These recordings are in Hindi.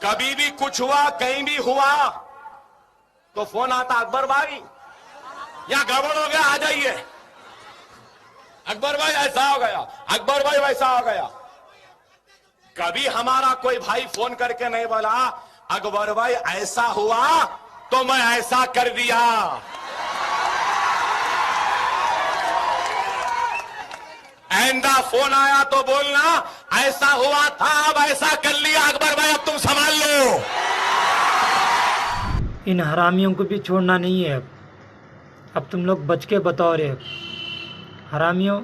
कभी भी कुछ हुआ, कहीं भी हुआ तो फोन आता, अकबर भाई या गड़बड़ हो गया, आ जाइए। अकबर भाई ऐसा हो गया, अकबर भाई वैसा हो गया। कभी हमारा कोई भाई फोन करके नहीं बोला अकबर भाई ऐसा हुआ तो मैं ऐसा कर दिया। आइंदा फोन आया तो बोलना ऐसा हुआ था, अब ऐसा कर लिया अकबर भाई, अब तुम संभाल लो। इन हरामियों को भी छोड़ना नहीं है। अब तुम लोग बच के बताओ रे हरामियों,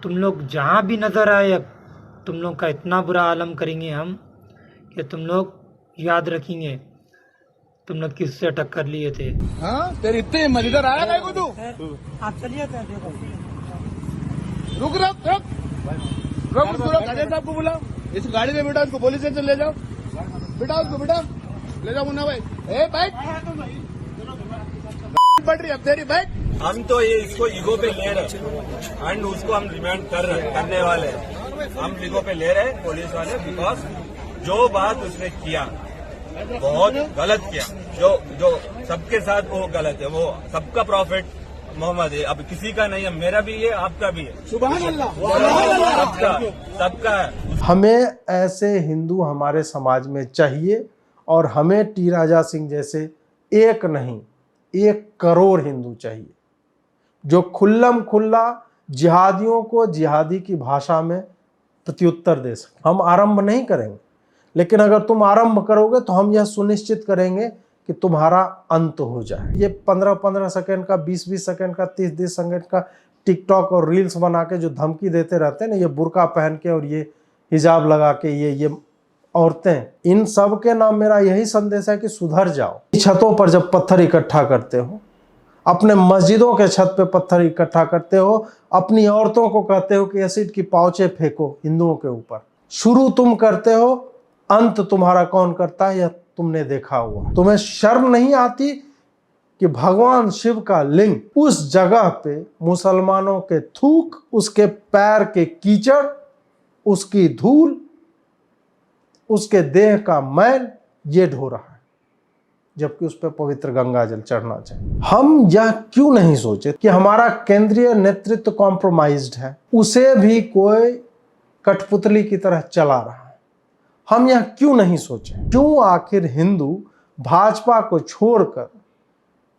तुम लोग जहाँ भी नजर आए अब तुम लोग का इतना बुरा आलम करेंगे हम कि तुम लोग याद रखेंगे तुम लोग किससे टक्कर लिए थे। हाँ तेरी इतनी मजेदार आया काय को तू? आप चलिए देखो। रुक रुक रुक रुक उसको रुक, अजय साहब को बुलाओ, इस गाड़ी में बिठा, उसको पुलिस स्टेशन ले जाओ, बिठा उसको, बिठा ले जाओ मुन्ना भाई। ए बाइक बढ़ रही, अब तेरी बाइक। हम तो ये इसको ईगो पे ले रहे एंड उसको हम रिमांड करने वाले हैं। हम ईगो पे ले रहे हैं पुलिस वाले, बिकॉज जो बात उसने किया बहुत गलत किया, जो सबके साथ वो गलत है, वो सबका प्रॉफिट मोहम्मद है, अब किसी का नहीं है, मेरा भी है आपका भी है, सुभान अल्लाह, सबका है। हमें ऐसे हिंदू हमारे समाज में चाहिए और हमें टी राजा सिंह जैसे एक नहीं 1 करोड़ हिंदू चाहिए जो खुल्लम खुल्ला जिहादियों को जिहादी की भाषा में प्रत्युत्तर दे सके। हम आरंभ नहीं करेंगे, लेकिन अगर तुम आरंभ करोगे तो हम यह सुनिश्चित करेंगे कि तुम्हारा अंत हो जाए। ये 15-15 सेकंड का, 20-20 सेकंड का, 30-30 सेकंड का टिकटॉक और रील्स बना के जो धमकी देते रहते हैं ना, ये बुर्का पहन के और ये हिजाब लगा के ये औरतें, इन सब के नाम मेरा यही संदेश है कि सुधर जाओ। छतों पर जब पत्थर इकट्ठा करते हो, अपने मस्जिदों के छत पे पत्थर इकट्ठा करते हो, अपनी औरतों को कहते हो कि एसिड की पाउचे फेंको हिंदुओं के ऊपर, शुरू तुम करते हो, अंत तुम्हारा कौन करता है यह तुमने देखा हुआ। तुम्हें शर्म नहीं आती कि भगवान शिव का लिंग उस जगह पे मुसलमानों के थूक, उसके पैर के कीचड़, उसकी धूल, उसके देह का मैल ये ढो रहा है, जबकि उस पर पवित्र गंगा जल चढ़ना चाहिए। हम यह क्यों नहीं सोचे कि हमारा केंद्रीय नेतृत्व कॉम्प्रोमाइज्ड है, उसे भी कोई कठपुतली की तरह चला रहा है। हम यह क्यों नहीं सोचे, क्यों आखिर हिंदू भाजपा को छोड़कर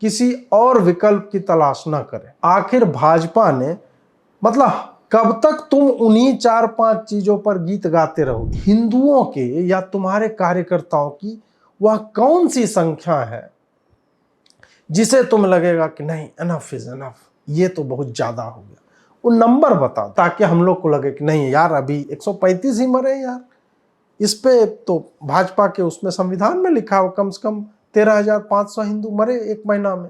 किसी और विकल्प की तलाश न करें। आखिर भाजपा ने, मतलब कब तक तुम उन्हीं 4-5 चीजों पर गीत गाते रहो? हिंदुओं के या तुम्हारे कार्यकर्ताओं की वह कौन सी संख्या है जिसे तुम लगेगा कि नहीं एनफ इज एनफ, ये तो बहुत ज्यादा हो गया? वो नंबर बताओ ताकि हम लोग को लगे कि नहीं यार अभी 135 ही मरे यार, इस पे तो भाजपा के उसमें संविधान में लिखा हो कम से कम 13,500 हिंदू मरे 1 महीना में,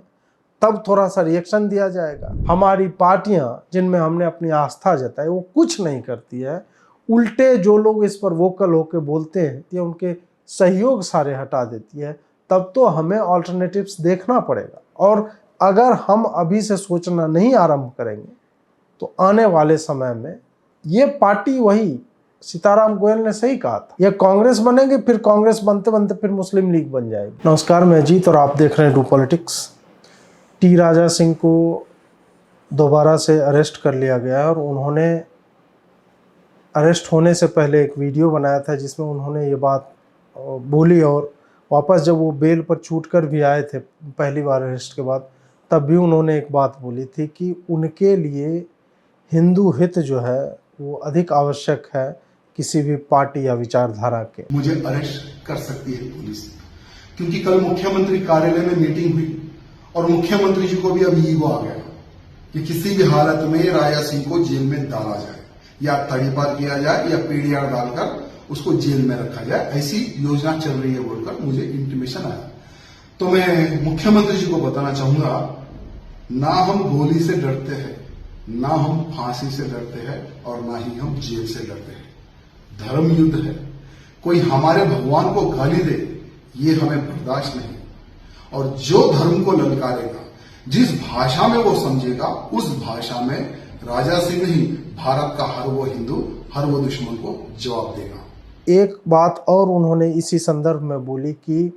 तब थोड़ा सा रिएक्शन दिया जाएगा। हमारी पार्टियां जिनमें हमने अपनी आस्था जताई वो कुछ नहीं करती है, उल्टे जो लोग इस पर वोकल होकर बोलते हैं ये उनके सहयोग सारे हटा देती है। तब तो हमें ऑल्टरनेटिव्स देखना पड़ेगा, और अगर हम अभी से सोचना नहीं आरंभ करेंगे तो आने वाले समय में ये पार्टी, वही सीताराम गोयल ने सही कहा था, ये कांग्रेस बनेगी, फिर कांग्रेस बनते बनते फिर मुस्लिम लीग बन जाएगी। नमस्कार, मैं अजीत और आप देख रहे हैं do politics. T Raja Singh को दोबारा से अरेस्ट कर लिया गया है और उन्होंने अरेस्ट होने से पहले एक वीडियो बनाया था जिसमें उन्होंने ये बात बोली, और वापस जब वो बेल पर छूटकर भी आए थे पहली बार अरेस्ट के बाद, तब भी उन्होंने एक बात बोली थी कि उनके लिए हिंदू हित जो है वो अधिक आवश्यक है किसी भी पार्टी या विचारधारा के। मुझे अरेस्ट कर सकती है पुलिस, क्योंकि कल मुख्यमंत्री कार्यालय में मीटिंग हुई और मुख्यमंत्री जी को भी अब ईगो आ गया कि किसी भी हालत में राजा सिंह को जेल में डाला जाए, या तड़ीपार किया जाए या पीडीआर डालकर उसको जेल में रखा जाए, ऐसी योजना चल रही है बोलकर मुझे इंटीमेशन आया। तो मैं मुख्यमंत्री जी को बताना चाहूंगा, ना हम गोली से डरते हैं, ना हम फांसी से डरते हैं, और ना ही हम जेल से डरते हैं। धर्म युद्ध है, कोई हमारे भगवान को गाली दे ये हमें बर्दाश्त नहीं, और जो धर्म को ललकारेगा, जिस भाषा में वो समझेगा, उस भाषा में राजा सिंह नहीं भारत का हर वो हिंदू, हर वो दुश्मन को जवाब देगा। एक बात और उन्होंने इसी संदर्भ में बोली कि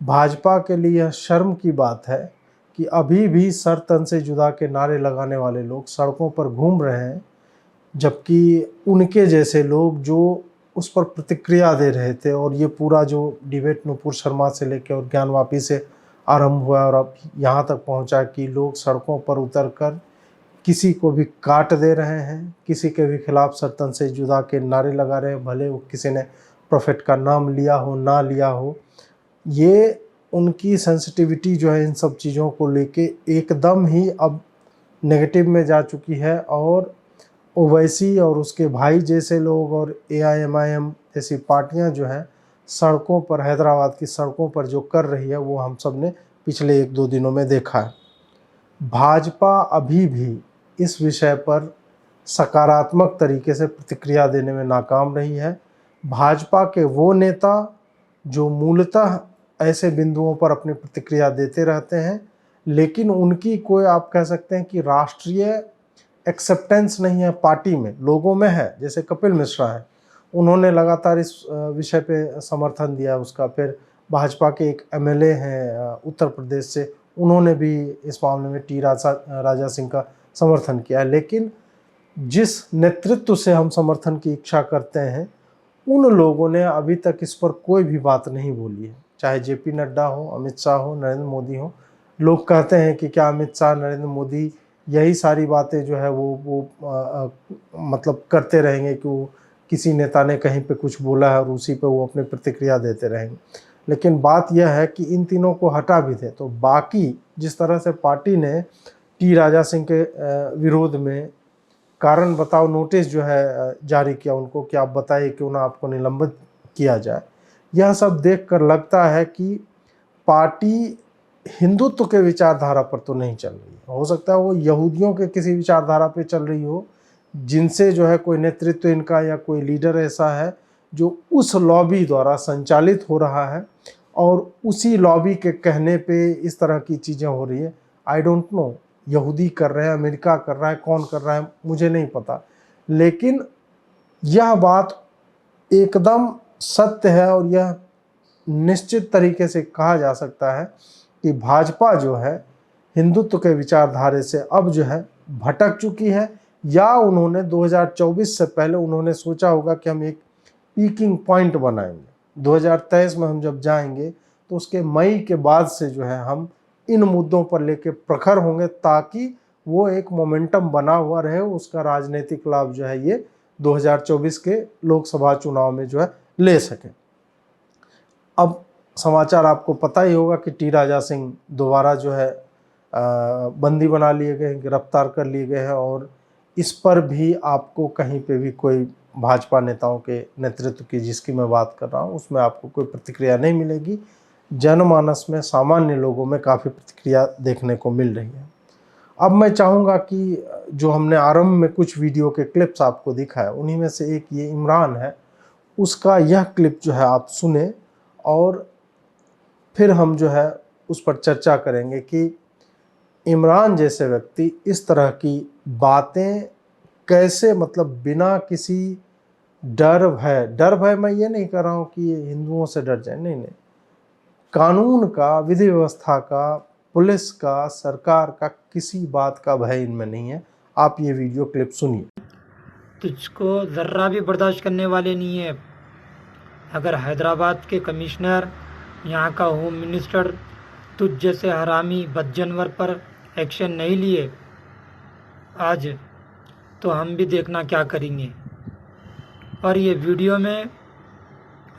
भाजपा के लिए यह शर्म की बात है कि अभी भी सर तन से जुदा के नारे लगाने वाले लोग सड़कों पर घूम रहे हैं, जबकि उनके जैसे लोग जो उस पर प्रतिक्रिया दे रहे थे। और ये पूरा जो डिबेट नुपुर शर्मा से लेकर और ज्ञानवापी से आरंभ हुआ और अब यहाँ तक पहुँचा कि लोग सड़कों पर उतरकर किसी को भी काट दे रहे हैं, किसी के भी खिलाफ सर तन से जुदा के नारे लगा रहे हैं, भले वो किसी ने प्रोफेट का नाम लिया हो ना लिया हो। ये उनकी सेंसिटिविटी जो है इन सब चीज़ों को लेके एकदम ही अब नेगेटिव में जा चुकी है। और ओवैसी और उसके भाई जैसे लोग और AIMIM जैसी पार्टियां जो हैं सड़कों पर, हैदराबाद की सड़कों पर जो कर रही है वो हम सब ने पिछले 1-2 दिनों में देखा है। भाजपा अभी भी इस विषय पर सकारात्मक तरीके से प्रतिक्रिया देने में नाकाम रही है। भाजपा के वो नेता जो मूलतः ऐसे बिंदुओं पर अपनी प्रतिक्रिया देते रहते हैं, लेकिन उनकी कोई आप कह सकते हैं कि राष्ट्रीय एक्सेप्टेंस नहीं है, पार्टी में, लोगों में है। जैसे कपिल मिश्रा है, उन्होंने लगातार इस विषय पे समर्थन दिया उसका। फिर भाजपा के एक MLA हैं उत्तर प्रदेश से, उन्होंने भी इस मामले में टी राजा सिंह का समर्थन किया है। लेकिन जिस नेतृत्व से हम समर्थन की इच्छा करते हैं, उन लोगों ने अभी तक इस पर कोई भी बात नहीं बोली है। चाहे JP नड्डा हो, अमित शाह हो, नरेंद्र मोदी हो। लोग कहते हैं कि क्या अमित शाह, नरेंद्र मोदी यही सारी बातें जो है वो मतलब करते रहेंगे कि वो किसी नेता ने कहीं पे कुछ बोला है और उसी पे वो अपनी प्रतिक्रिया देते रहेंगे। लेकिन बात यह है कि इन तीनों को हटा भी दें तो बाकी जिस तरह से पार्टी ने टी राजा सिंह के विरोध में कारण बताओ नोटिस जो है जारी किया उनको कि आप बताइए क्यों ना आपको निलंबित किया जाए, यह सब देखकर लगता है कि पार्टी हिंदुत्व के विचारधारा पर तो नहीं चल रही है। हो सकता है वो यहूदियों के किसी विचारधारा पे चल रही हो, जिनसे जो है कोई नेतृत्व इनका या कोई लीडर ऐसा है जो उस लॉबी द्वारा संचालित हो रहा है और उसी लॉबी के कहने पे इस तरह की चीज़ें हो रही है। आई डोंट नो, यहूदी कर रहे हैं, अमेरिका कर रहा है, कौन कर रहा है मुझे नहीं पता, लेकिन यह बात एकदम सत्य है और यह निश्चित तरीके से कहा जा सकता है कि भाजपा जो है हिंदुत्व के विचारधारे से अब जो है भटक चुकी है, या उन्होंने 2024 से पहले उन्होंने सोचा होगा कि हम एक पीकिंग पॉइंट बनाएंगे। 2023 में हम जब जाएंगे तो उसके मई के बाद से जो है हम इन मुद्दों पर लेके प्रखर होंगे, ताकि वो एक मोमेंटम बना हुआ रहे, उसका राजनीतिक लाभ जो है ये 2024 के लोकसभा चुनाव में जो है ले सके। अब समाचार आपको पता ही होगा कि टी राजा सिंह दोबारा जो है बंदी बना लिए गए, गिरफ्तार कर लिए गए हैं और इस पर भी आपको कहीं पे भी कोई भाजपा नेताओं के नेतृत्व की जिसकी मैं बात कर रहा हूँ उसमें आपको कोई प्रतिक्रिया नहीं मिलेगी। जनमानस में, सामान्य लोगों में काफ़ी प्रतिक्रिया देखने को मिल रही है। अब मैं चाहूँगा कि जो हमने आरंभ में कुछ वीडियो के क्लिप्स आपको दिखाए, उन्हीं में से एक ये इमरान है, उसका यह क्लिप जो है आप सुने और फिर हम जो है उस पर चर्चा करेंगे कि इमरान जैसे व्यक्ति इस तरह की बातें कैसे, मतलब बिना किसी डर भय, मैं ये नहीं कर रहा हूँ कि ये हिंदुओं से डर जाए, नहीं, कानून का, विधि व्यवस्था का, पुलिस का, सरकार का किसी बात का भय इनमें नहीं है। आप ये वीडियो क्लिप सुनिए। तुझको ज़र्रा भी बर्दाश्त करने वाले नहीं है। अगर हैदराबाद के कमिश्नर, यहाँ का होम मिनिस्टर तुझ जैसे हरामी बद जानवर पर एक्शन नहीं लिए आज, तो हम भी देखना क्या करेंगे। और ये वीडियो में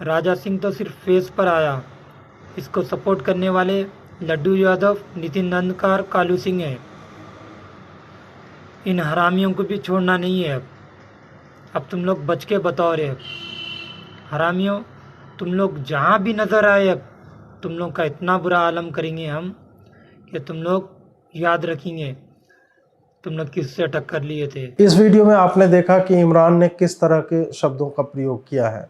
राजा सिंह तो सिर्फ फेस पर आया, इसको सपोर्ट करने वाले लड्डू यादव, नितिन नंदकार, कालू सिंह है। इन हरामियों को भी छोड़ना नहीं है। अब तुम लोग बच के बताओ रे हरामियों, तुम लोग जहाँ भी नज़र आए अब तुम लोग का इतना बुरा आलम करेंगे हम कि तुम लोग याद रखेंगे तुम लोग किससे टक्कर लिए थे। इस वीडियो में आपने देखा कि इमरान ने किस तरह के शब्दों का प्रयोग किया है।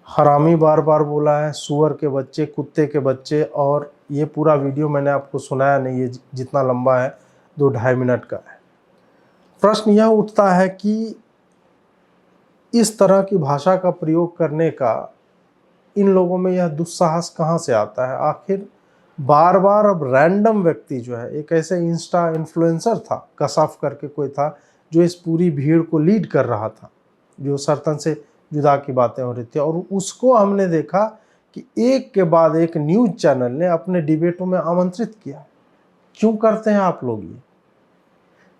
हरामी बार बार बोला है, सुअर के बच्चे, कुत्ते के बच्चे, और ये पूरा वीडियो मैंने आपको सुनाया नहीं, ये जितना लंबा है 2-2.5 मिनट का है। प्रश्न यह उठता है कि इस तरह की भाषा का प्रयोग करने का इन लोगों में यह दुस्साहस कहाँ से आता है? आखिर बार बार अब रैंडम व्यक्ति जो है, एक ऐसे इंस्टा इन्फ्लुएंसर था, कसाफ करके कोई था, जो इस पूरी भीड़ को लीड कर रहा था, जो सरतन से जुदा की बातें हो रही थी, और उसको हमने देखा कि एक के बाद एक न्यूज चैनल ने अपने डिबेटों में आमंत्रित किया। क्यों करते हैं आप लोग ये?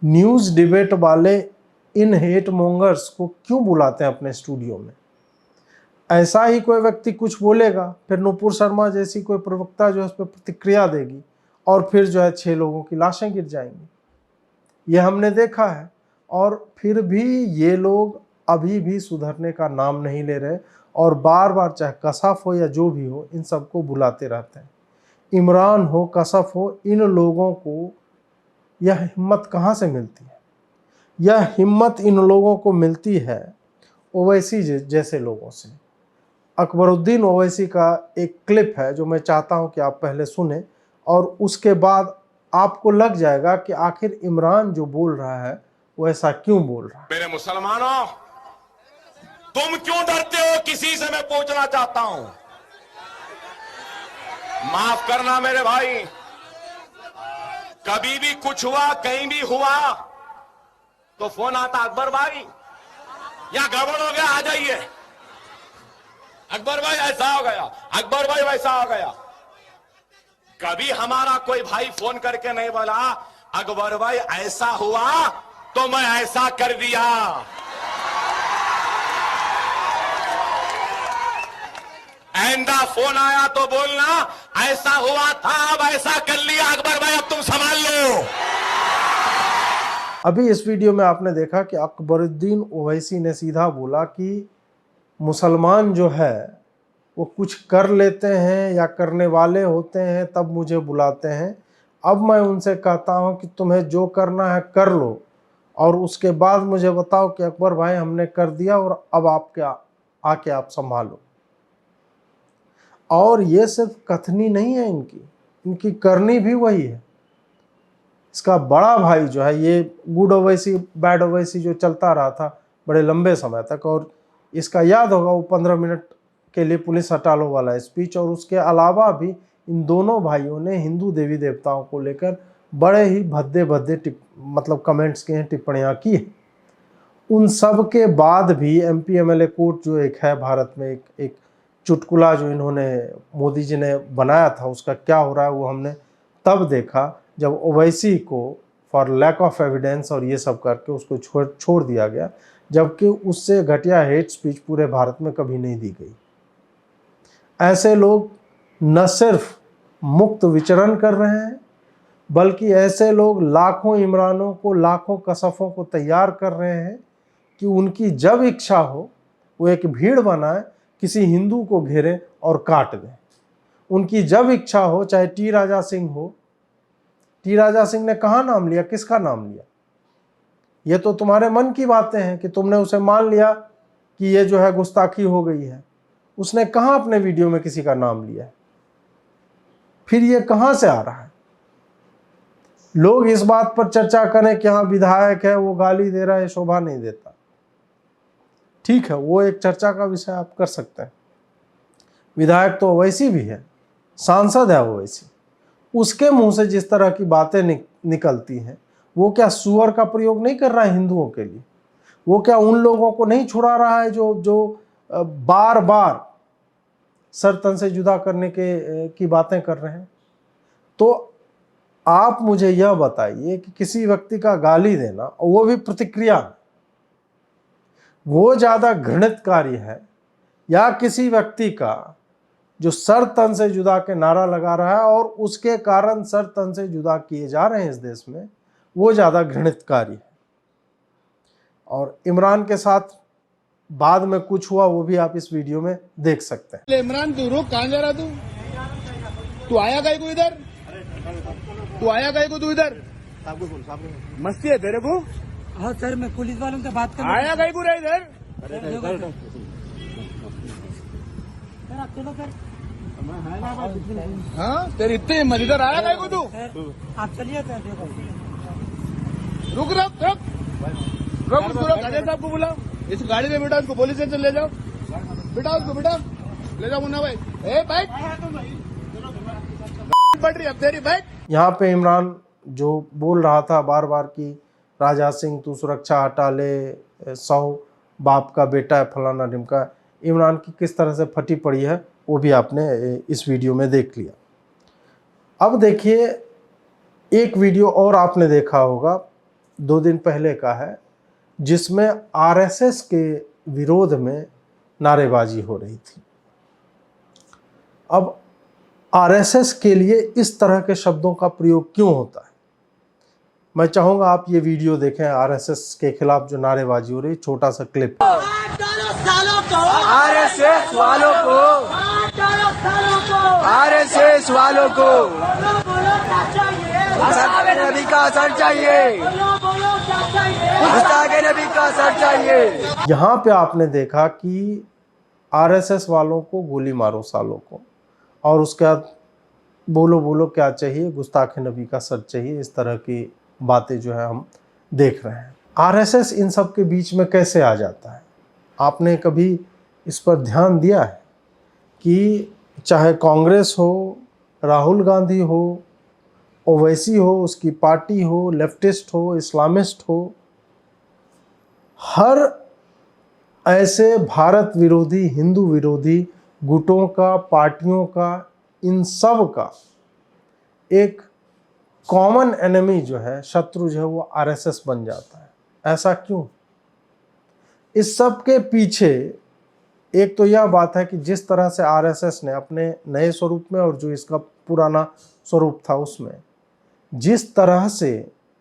न्यूज डिबेट वाले इन हेट मोंगर्स को क्यों बुलाते हैं अपने स्टूडियो में? ऐसा ही कोई व्यक्ति कुछ बोलेगा, फिर नुपुर शर्मा जैसी कोई प्रवक्ता जो है उस पर प्रतिक्रिया देगी, और फिर जो है 6 लोगों की लाशें गिर जाएंगी। ये हमने देखा है, और फिर भी ये लोग अभी भी सुधरने का नाम नहीं ले रहे, और बार बार चाहे कसाफ हो या जो भी हो, इन सबको बुलाते रहते हैं। इमरान हो, कसफ हो, इन लोगों को यह हिम्मत कहाँ से मिलती है? यह हिम्मत इन लोगों को मिलती है ओवैसी जैसे लोगों से। अकबरुद्दीन ओवैसी का एक क्लिप है जो मैं चाहता हूं कि आप पहले सुने, और उसके बाद आपको लग जाएगा कि आखिर इमरान जो बोल रहा है वो ऐसा क्यों बोल रहा है। मेरे मुसलमानों, तुम क्यों डरते हो किसी से, मैं पूछना चाहता हूं। माफ करना मेरे भाई, कभी भी कुछ हुआ, कहीं भी हुआ तो फोन आता, अकबर भाई या गड़बड़ हो गया, आ जाइए। अकबर भाई ऐसा हो गया, अकबर भाई वैसा हो गया। कभी हमारा कोई भाई फोन करके नहीं बोला अकबर भाई ऐसा हुआ तो मैं ऐसा कर दिया। आइंदा फोन आया तो बोलना ऐसा हुआ था, अब ऐसा कर लिया अकबर भाई, अब तुम संभाल लो। अभी इस वीडियो में आपने देखा कि अकबरुद्दीन ओवैसी ने सीधा बोला कि मुसलमान जो है वो कुछ कर लेते हैं या करने वाले होते हैं तब मुझे बुलाते हैं। अब मैं उनसे कहता हूं कि तुम्हें जो करना है कर लो, और उसके बाद मुझे बताओ कि अकबर भाई हमने कर दिया और अब आप आके आप संभालो। और ये सिर्फ कथनी नहीं है इनकी करनी भी वही है। इसका बड़ा भाई जो है, ये गुड ओवैसी बैड ओवैसी जो चलता रहा था बड़े लंबे समय तक, और इसका याद होगा वो 15 मिनट के लिए पुलिस हटा लो वाला स्पीच, और उसके अलावा भी इन दोनों भाइयों ने हिंदू देवी देवताओं को लेकर बड़े ही भद्दे मतलब कमेंट्स किए हैं, टिप्पणियां की हैं। उन सब के बाद भी एमपी एमएलए कोर्ट जो एक है भारत में, एक चुटकुला जो इन्होंने मोदी जी ने बनाया था, उसका क्या हो रहा है वो हमने तब देखा जब ओवैसी को फॉर लैक ऑफ एविडेंस और ये सब करके उसको छोड़ दिया गया, जबकि उससे घटिया हेट स्पीच पूरे भारत में कभी नहीं दी गई। ऐसे लोग न सिर्फ मुक्त विचरण कर रहे हैं, बल्कि ऐसे लोग लाखों इमरानों को, लाखों कसफों को तैयार कर रहे हैं कि उनकी जब इच्छा हो वो एक भीड़ बनाए, किसी हिंदू को घेरे और काट दें। उनकी जब इच्छा हो, चाहे टी राजा सिंह हो। टी राजा सिंह ने कहाँ नाम लिया, किसका नाम लिया? ये तो तुम्हारे मन की बातें हैं कि तुमने उसे मान लिया कि ये जो है गुस्ताखी हो गई है। उसने कहाँ अपने वीडियो में किसी का नाम लिया है? फिर ये कहाँ से आ रहा है? लोग इस बात पर चर्चा करें कि हाँ विधायक है वो गाली दे रहा है, शोभा नहीं देता। ठीक है, वो एक चर्चा का विषय आप कर सकते हैं। विधायक तो ओवैसी भी है, सांसद है ओवैसी। उसके मुंह से जिस तरह की बातें निकलती हैं, वो क्या सुअर का प्रयोग नहीं कर रहा है हिंदुओं के लिए? वो क्या उन लोगों को नहीं छुड़ा रहा है जो बार बार सर तन से जुदा करने की बातें कर रहे हैं? तो आप मुझे यह बताइए कि किसी व्यक्ति का गाली देना, और वो भी प्रतिक्रिया, वो ज्यादा घृणित कार्य है, या किसी व्यक्ति का जो सर तन से जुदा के नारा लगा रहा है और उसके कारण सर तन से जुदा किए जा रहे हैं इस देश में, वो ज्यादा घृणित कार्य है? और इमरान के साथ बाद में कुछ हुआ, वो भी आप इस वीडियो में देख सकते हैं। इमरान तू रुक, कहाँ जा रहा तू आया कहीं को इधर? तू आया कहीं को? तू इधर मस्ती है तेरे को? हाँ सर, मैं पुलिस वालों से बात कर आया कहीं को रहा इधर? सर आप चलो सर। हाँ तेरी इतनी हिम्मत, इधर आया कहीं को तू? आप चलिए सर। रुक रुक रुक रुक, राजा साहब को बुला, इस गाड़ी में बिठा, उसको पुलिस स्टेशन ले जाओ, बिठा उसको, बिठा, ले जाओ मुन्ना भाई। ए बैठ, पड़ रही अब तेरी, बैठ। यहाँ पे इमरान जो बोल रहा था बार बार कि राजा सिंह तू सुरक्षा हटा ले, 100 बाप का बेटा है, फलाना ढिमका, इमरान की किस तरह से फटी पड़ी है वो भी आपने इस वीडियो में देख लिया। अब देखिए, एक वीडियो और आपने देखा होगा 2 दिन पहले का है, जिसमें आरएसएस के विरोध में नारेबाजी हो रही थी। अब आरएसएस के लिए इस तरह के शब्दों का प्रयोग क्यों होता है, मैं चाहूंगा आप ये वीडियो देखें। आरएसएस के खिलाफ जो नारेबाजी हो रही, छोटा सा क्लिप। आरएसएस वालों को, आरएसएस वालों को गुस्ताखे नबी का असर चाहिए, गुस्ताखे नबी का असर चाहिए। यहाँ पे आपने देखा कि आरएसएस वालों को गोली मारो सालों को, और उसके बाद बोलो बोलो क्या चाहिए, गुस्ताखे नबी का सर चाहिए, इस तरह की बातें जो है हम देख रहे हैं। आरएसएस इन सब के बीच में कैसे आ जाता है, आपने कभी इस पर ध्यान दिया है कि चाहे कांग्रेस हो, राहुल गांधी हो, ओवैसी हो, उसकी पार्टी हो, लेफ्टिस्ट हो, इस्लामिस्ट हो, हर ऐसे भारत विरोधी, हिंदू विरोधी गुटों का, पार्टियों का, इन सब का एक कॉमन एनिमी जो है, शत्रु जो है, वो आरएसएस बन जाता है। ऐसा क्यों? इस सब के पीछे एक तो यह बात है कि जिस तरह से आरएसएस ने अपने नए स्वरूप में और जो इसका पुराना स्वरूप था उसमें, जिस तरह से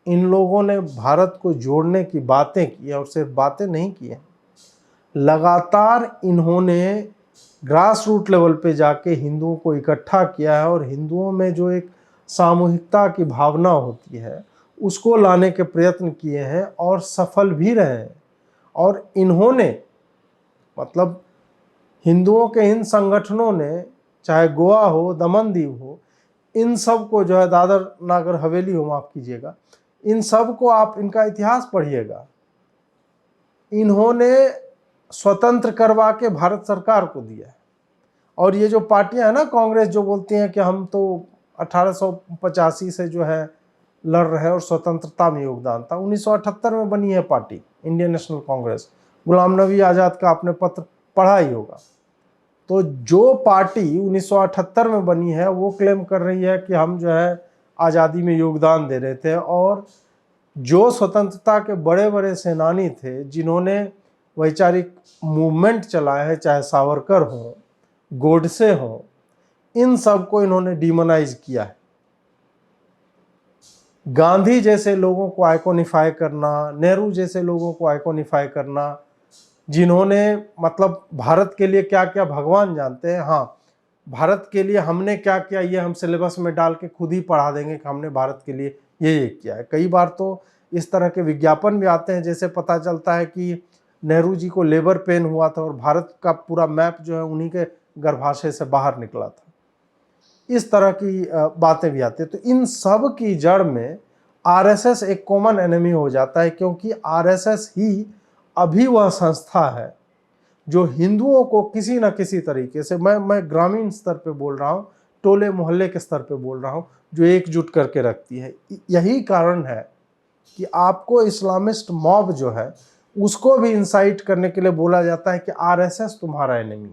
इन लोगों ने भारत को जोड़ने की बातें की, और सिर्फ बातें नहीं की हैं, लगातार इन्होंने ग्रास रूट लेवल पे जाके हिंदुओं को इकट्ठा किया है, और हिंदुओं में जो एक सामूहिकता की भावना होती है उसको लाने के प्रयत्न किए हैं, और सफल भी रहे हैं। और इन्होंने, मतलब हिंदुओं के इन संगठनों ने, चाहे गोवा हो, दमन दीव हो, इन सब को जो है, दादर नागर हवेली हो, माफ़ कीजिएगा, इन सब को आप इनका इतिहास पढ़िएगा, इन्होंने स्वतंत्र करवा के भारत सरकार को दिया है। और ये जो पार्टियां हैं ना, कांग्रेस, जो बोलती हैं कि हम तो 1885 से जो है लड़ रहे हैं और स्वतंत्रता में योगदान था, 1978 में बनी है party Indian national Congress, Ghulam Nabi Azad का आपने पत्र पढ़ा ही होगा। तो जो पार्टी 1978 में बनी है वो क्लेम कर रही है कि हम जो है आज़ादी में योगदान दे रहे थे, और जो स्वतंत्रता के बड़े बड़े सेनानी थे जिन्होंने वैचारिक मूवमेंट चलाया है, चाहे सावरकर हो, गोडसे हो, इन सब को इन्होंने डिमोनाइज किया है। गांधी जैसे लोगों को आइकॉनिफाई करना, नेहरू जैसे लोगों को आइकॉनिफाई करना, जिन्होंने मतलब भारत के लिए क्या क्या भगवान जानते हैं, हाँ भारत के लिए हमने क्या किया ये हम सिलेबस में डाल के खुद ही पढ़ा देंगे कि हमने भारत के लिए ये किया है। कई बार तो इस तरह के विज्ञापन भी आते हैं, जैसे पता चलता है कि नेहरू जी को लेबर पेन हुआ था और भारत का पूरा मैप जो है उन्हीं के गर्भाशय से बाहर निकला था। इस तरह की बातें भी आती हैं। तो इन सब की जड़ में आरएसएस एक कॉमन एनिमी हो जाता है, क्योंकि आरएसएस ही अभी वह संस्था है जो हिंदुओं को किसी न किसी तरीके से, मैं ग्रामीण स्तर पे बोल रहा हूँ, टोले मोहल्ले के स्तर पे बोल रहा हूँ, जो एकजुट करके रखती है। यही कारण है कि आपको इस्लामिस्ट मॉब जो है उसको भी इंसाइट करने के लिए बोला जाता है कि आरएसएस तुम्हारा एनिमी,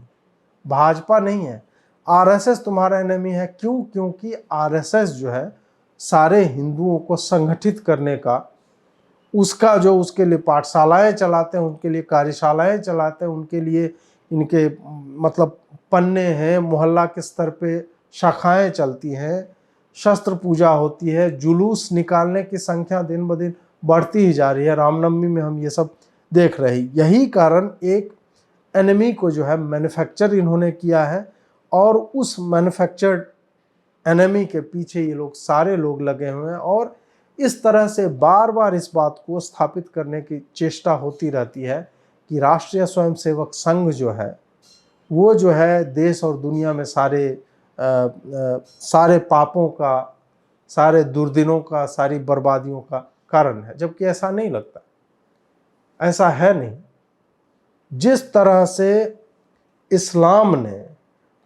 भाजपा नहीं है, आरएसएस तुम्हारा एनिमी है। क्यों? क्योंकि आरएसएस जो है सारे हिंदुओं को संगठित करने का, उसका जो उसके लिए पाठशालाएं चलाते हैं, उनके लिए कार्यशालाएं चलाते हैं, उनके लिए इनके मतलब पन्ने हैं, मोहल्ला के स्तर पे शाखाएं चलती हैं, शस्त्र पूजा होती है, जुलूस निकालने की संख्या दिन ब दिन बढ़ती ही जा रही है। रामनवमी में हम ये सब देख रहे हैं। यही कारण एक एनिमी को जो है मैन्युफैक्चर इन्होंने किया है, और उस मैन्युफैक्चर्ड एनिमी के पीछे ये लोग सारे लोग लगे हुए हैं, और इस तरह से बार बार इस बात को स्थापित करने की चेष्टा होती रहती है कि राष्ट्रीय स्वयंसेवक संघ जो है वो जो है देश और दुनिया में सारे पापों का, सारे दुर्दिनों का, सारी बर्बादियों का कारण है, जबकि ऐसा नहीं लगता, ऐसा है नहीं। जिस तरह से इस्लाम ने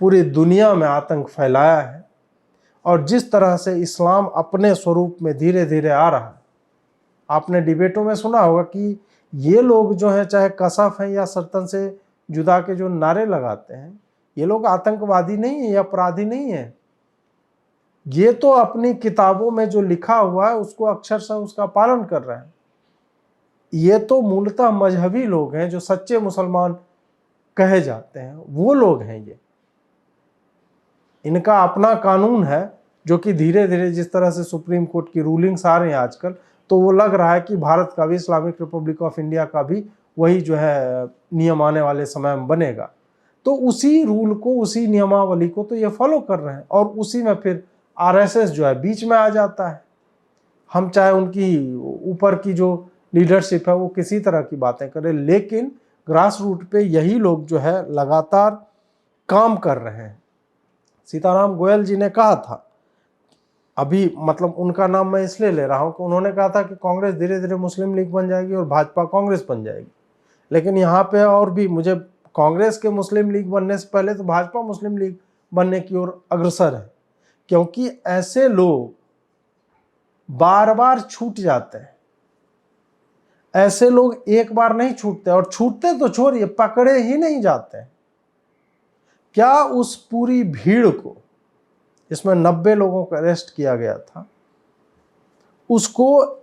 पूरी दुनिया में आतंक फैलाया है और जिस तरह से इस्लाम अपने स्वरूप में धीरे धीरे आ रहा है, आपने डिबेटों में सुना होगा कि ये लोग जो हैं, चाहे कसफ हैं या सर्तन से जुदा के जो नारे लगाते हैं, ये लोग आतंकवादी नहीं है या अपराधी नहीं है। ये तो अपनी किताबों में जो लिखा हुआ है उसको अक्षरशः उसका पालन कर रहे हैं। ये तो मूलतः मजहबी लोग हैं, जो सच्चे मुसलमान कहे जाते हैं, वो लोग हैं। ये इनका अपना कानून है, जो कि धीरे धीरे जिस तरह से सुप्रीम कोर्ट की रूलिंग्स आ रही हैं आजकल, तो वो लग रहा है कि भारत का भी, इस्लामिक रिपब्लिक ऑफ इंडिया का भी वही जो है नियम आने वाले समय में बनेगा। तो उसी रूल को, उसी नियमावली को तो ये फॉलो कर रहे हैं और उसी में फिर आरएसएस जो है बीच में आ जाता है। हम चाहे उनकी ऊपर की जो लीडरशिप है वो किसी तरह की बातें करें, लेकिन ग्रास रूट पे यही लोग जो है लगातार काम कर रहे हैं। सीताराम गोयल जी ने कहा था, अभी मतलब उनका नाम मैं इसलिए ले रहा हूं कि उन्होंने कहा था कि कांग्रेस धीरे धीरे मुस्लिम लीग बन जाएगी और भाजपा कांग्रेस बन जाएगी। लेकिन यहाँ पे और भी, मुझे कांग्रेस के मुस्लिम लीग बनने से पहले तो भाजपा मुस्लिम लीग बनने की ओर अग्रसर है, क्योंकि ऐसे लोग बार बार छूट जाते हैं। ऐसे लोग एक बार नहीं छूटते, और छूटते तो छोड़िए, पकड़े ही नहीं जाते हैं। क्या उस पूरी भीड़ को, इसमें 90 लोगों को अरेस्ट किया गया था, उसको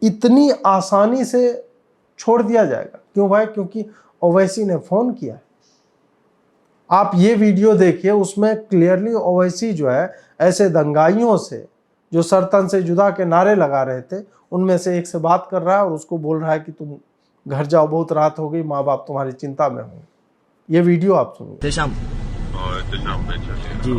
इतनी आसानी से छोड़ दिया जाएगा? क्यों भाई? क्योंकि ओवैसी ने फोन किया। आप ये वीडियो देखिए, उसमें क्लियरली ओवैसी जो है ऐसे दंगाइयों से, जो सर्तन से जुदा के नारे लगा रहे थे, उनमें से एक से बात कर रहा है और उसको बोल रहा है कि तुम घर जाओ, बहुत रात हो गई, माँ बाप तुम्हारी चिंता में होंगे। ये वीडियो आप सुनिए। जी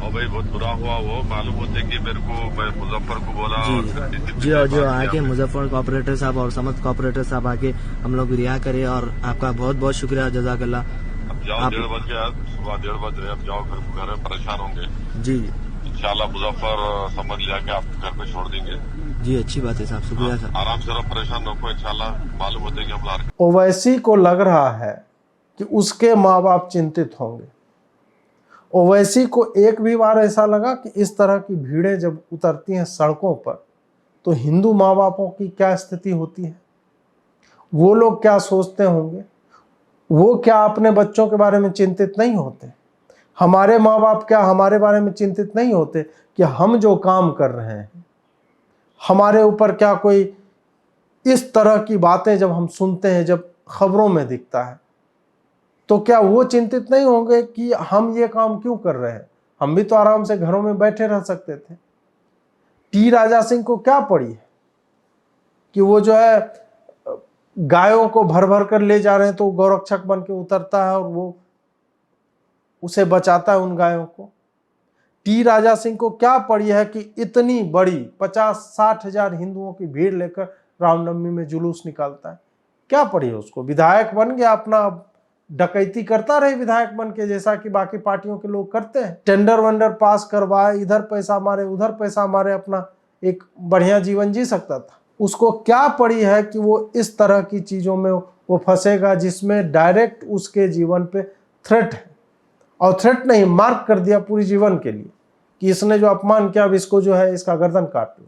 और भाई बहुत बुरा हुआ, वो मालूम होते कि मेरे को, मैं मुजफ्फर को बोला जी और जो आके मुजफ्फर कॉपरेटर साहब और समद कॉपरेटर साहब आके हम लोग रिहा करे, और आपका बहुत बहुत शुक्रिया, जज़ाकल्लाह। अब जाओ, 1:30 बज गया, सुबह 1:30 बज रहे, अब जाओ घर में, परेशान होंगे। जी इंशाल्लाह मुजफ्फर समझ लिया कि आप घर पे छोड़ देंगे। जी अच्छी बात है साहब, शुक्रिया साहब। आराम से रहो, परेशान रखो, इंशाल्लाह मालूम होते कि हम ला। ओवैसी को लग रहा है कि उसके माँ बाप चिंतित होंगे। ओवैसी को एक भी बार ऐसा लगा कि इस तरह की भीड़ें जब उतरती हैं सड़कों पर, तो हिंदू माँ बापों की क्या स्थिति होती है? वो लोग क्या सोचते होंगे? वो क्या अपने बच्चों के बारे में चिंतित नहीं होते? हमारे माँ बाप क्या हमारे बारे में चिंतित नहीं होते कि हम जो काम कर रहे हैं, हमारे ऊपर क्या कोई इस तरह की बातें जब हम सुनते हैं, जब खबरों में दिखता है, तो क्या वो चिंतित नहीं होंगे कि हम ये काम क्यों कर रहे हैं? हम भी तो आराम से घरों में बैठे रह सकते थे। टी राजा सिंह को क्या पड़ी है कि वो जो है गायों को भर भर कर ले जा रहे हैं, तो गौरक्षक बन के उतरता है और वो उसे बचाता है, उन गायों को। टी राजा सिंह को क्या पड़ी है कि इतनी बड़ी 50-60 हजार हिंदुओं की भीड़ लेकर रामनवमी में जुलूस निकालता है? क्या पड़ी है उसको? विधायक बन गया, अपना डकैती करता रहे विधायक बन के, जैसा कि बाकी पार्टियों के लोग करते हैं। टेंडर वेंडर पास करवाए, इधर पैसा मारे, उधर पैसा मारे, अपना एक बढ़िया जीवन जी सकता था। उसको क्या पड़ी है कि वो इस तरह की चीजों में वो फंसेगा, जिसमें डायरेक्ट उसके जीवन पे थ्रेट है, और थ्रेट नहीं, मार्क कर दिया पूरी जीवन के लिए कि इसने जो अपमान किया, अब इसको जो है इसका गर्दन काट लो।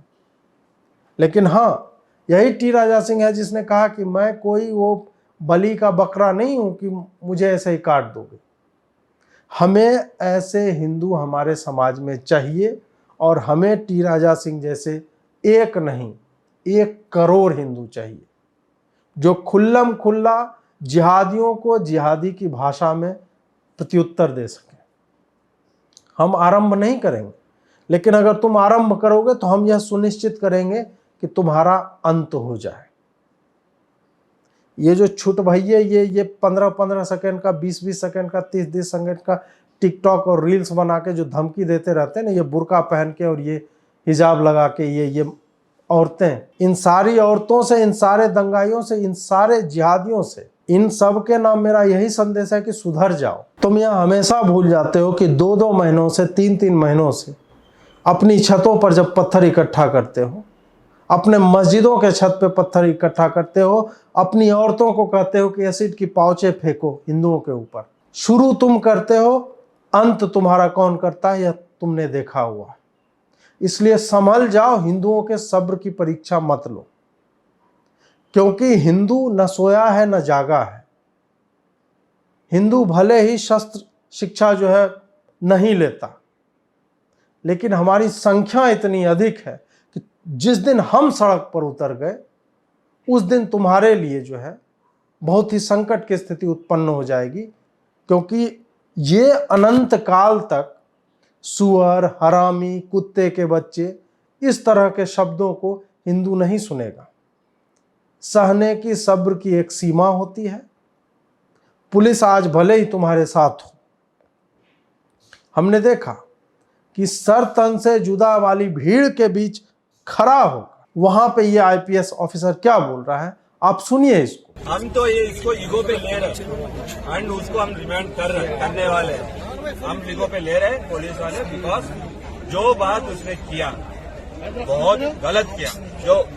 लेकिन हाँ, यही टी राजा सिंह है जिसने कहा कि मैं कोई वो बलि का बकरा नहीं हूं कि मुझे ऐसे ही काट दोगे। हमें ऐसे हिंदू हमारे समाज में चाहिए, और हमें टी राजा सिंह जैसे एक नहीं 1 करोड़ हिंदू चाहिए, जो खुल्लम खुल्ला जिहादियों को जिहादी की भाषा में प्रत्युत्तर दे सके। हम आरंभ नहीं करेंगे, लेकिन अगर तुम आरंभ करोगे तो हम यह सुनिश्चित करेंगे कि तुम्हारा अंत हो जाए। ये जो छुट भैया, ये 15-15 सेकंड का, 20-20 सेकंड का, 30-30 सेकंड का टिकटॉक और रील्स बना के जो धमकी देते रहते हैं ना, ये बुर्का पहन के और ये हिजाब लगा के, ये औरतें, इन सारी औरतों से, इन सारे दंगाइयों से, इन सारे जिहादियों से, इन सब के नाम मेरा यही संदेश है कि सुधर जाओ। तुम यह हमेशा भूल जाते हो कि 2-2 महीनों से, 3-3 महीनों से अपनी छतों पर जब पत्थर इकट्ठा करते हो, अपने मस्जिदों के छत पे पत्थर इकट्ठा करते हो, अपनी औरतों को कहते हो कि एसिड की पाउचे फेंको हिंदुओं के ऊपर। शुरू तुम करते हो, अंत तुम्हारा कौन करता है यह तुमने देखा हुआ है। इसलिए संभल जाओ, हिंदुओं के सब्र की परीक्षा मत लो, क्योंकि हिंदू न सोया है न जागा है। हिंदू भले ही शस्त्र शिक्षा जो है नहीं लेता, लेकिन हमारी संख्या इतनी अधिक है कि जिस दिन हम सड़क पर उतर गए उस दिन तुम्हारे लिए जो है बहुत ही संकट की स्थिति उत्पन्न हो जाएगी, क्योंकि ये अनंत काल तक सुअर, हरामी, कुत्ते के बच्चे इस तरह के शब्दों को हिंदू नहीं सुनेगा। सहने की, सब्र की एक सीमा होती है। पुलिस आज भले ही तुम्हारे साथ हो, हमने देखा कि सर तन से जुदा वाली भीड़ के बीच खड़ा हो, वहां पे ये आईपीएस ऑफिसर क्या बोल रहा है, आप सुनिए इसको। हम तो ये इसको ईगो पे ले रहे हैं एंड उसको हम रिमांड करने वाले हैं। हम ईगो पे ले रहे हैं पुलिस वाले, बिकॉज जो बात उसने किया बहुत गलत किया।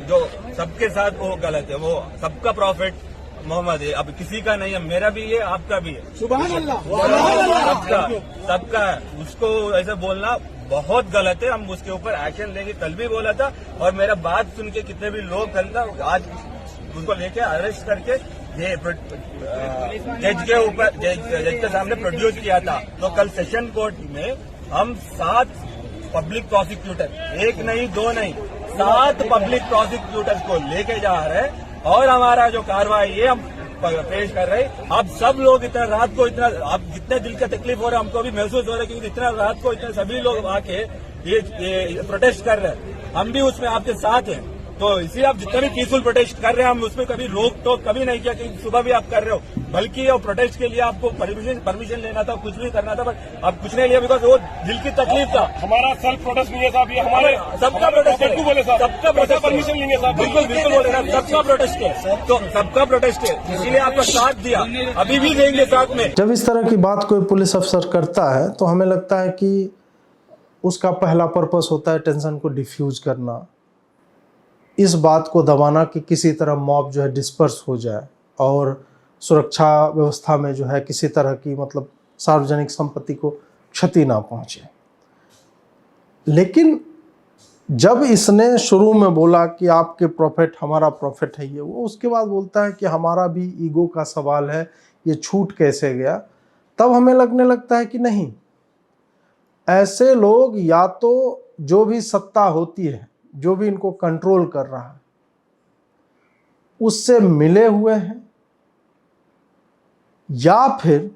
जो सबके साथ वो गलत है, वो सबका प्रॉफिट मोहम्मद है, अब किसी का नहीं है, मेरा भी है, आपका भी है, सुभान अल्लाह, सबका है। उसको ऐसे बोलना बहुत गलत है। हम उसके ऊपर एक्शन लेंगे, कल भी बोला था। और मेरा बात सुन के कितने भी लोग कल था, आज उसको लेके अरेस्ट करके ये जज के ऊपर जज के सामने प्रोड्यूस किया था। तो कल सेशन कोर्ट में हम 7 पब्लिक प्रोसिक्यूटर, 1 नहीं 2 नहीं 7 पब्लिक प्रोसिक्यूटर्स को लेके जा रहे हैं और हमारा जो कार्रवाई है हम पेश कर रहे हैं। अब सब लोग इतना रात को इतना, आप जितने दिल का तकलीफ हो रहा है हमको भी महसूस हो रहा है, क्योंकि इतना रात को इतने सभी लोग आके ये प्रोटेस्ट कर रहे हैं। हम भी उसमें आपके साथ हैं। तो इसलिए आप जितना भी पीसफुल प्रोटेस्ट कर रहे हैं, हम उसमें कभी रोक टोक कभी नहीं किया, क्योंकि सुबह भी आप कर रहे हो। बल्कि वो प्रोटेस्ट के लिए आपको परमिशन लेना था, कुछ भी करना था, पर अब कुछ नहीं लिया, बिकॉज वो दिल की तकलीफ था। हमारा सेल्फ प्रोटेस्ट नहीं है साहब, ये हमारे सबका प्रोटेस्ट है, बोले साहब, सबका प्रोटेस्ट, परमिशन लेंगे साहब, बिल्कुल बोले साहब, सबका प्रोटेस्ट है। तो सबका प्रोटेस्ट है, इसीलिए आपका साथ दिया, अभी भी देंगे साथ में। जब इस तरह की बात कोई पुलिस अफसर करता है तो हमें लगता है कि उसका पहला पर्पस होता है टेंशन को डिफ्यूज करना, इस बात को दबाना कि किसी तरह मॉब जो है डिस्पर्स हो जाए और सुरक्षा व्यवस्था में जो है किसी तरह की मतलब सार्वजनिक संपत्ति को क्षति ना पहुंचे। लेकिन जब इसने शुरू में बोला कि आपके प्रॉफिट हमारा प्रॉफिट है ये वो, उसके बाद बोलता है कि हमारा भी ईगो का सवाल है, ये छूट कैसे गया, तब हमें लगने लगता है कि नहीं, ऐसे लोग या तो जो भी सत्ता होती है, जो भी इनको कंट्रोल कर रहा है, उससे मिले हुए हैं, या फिर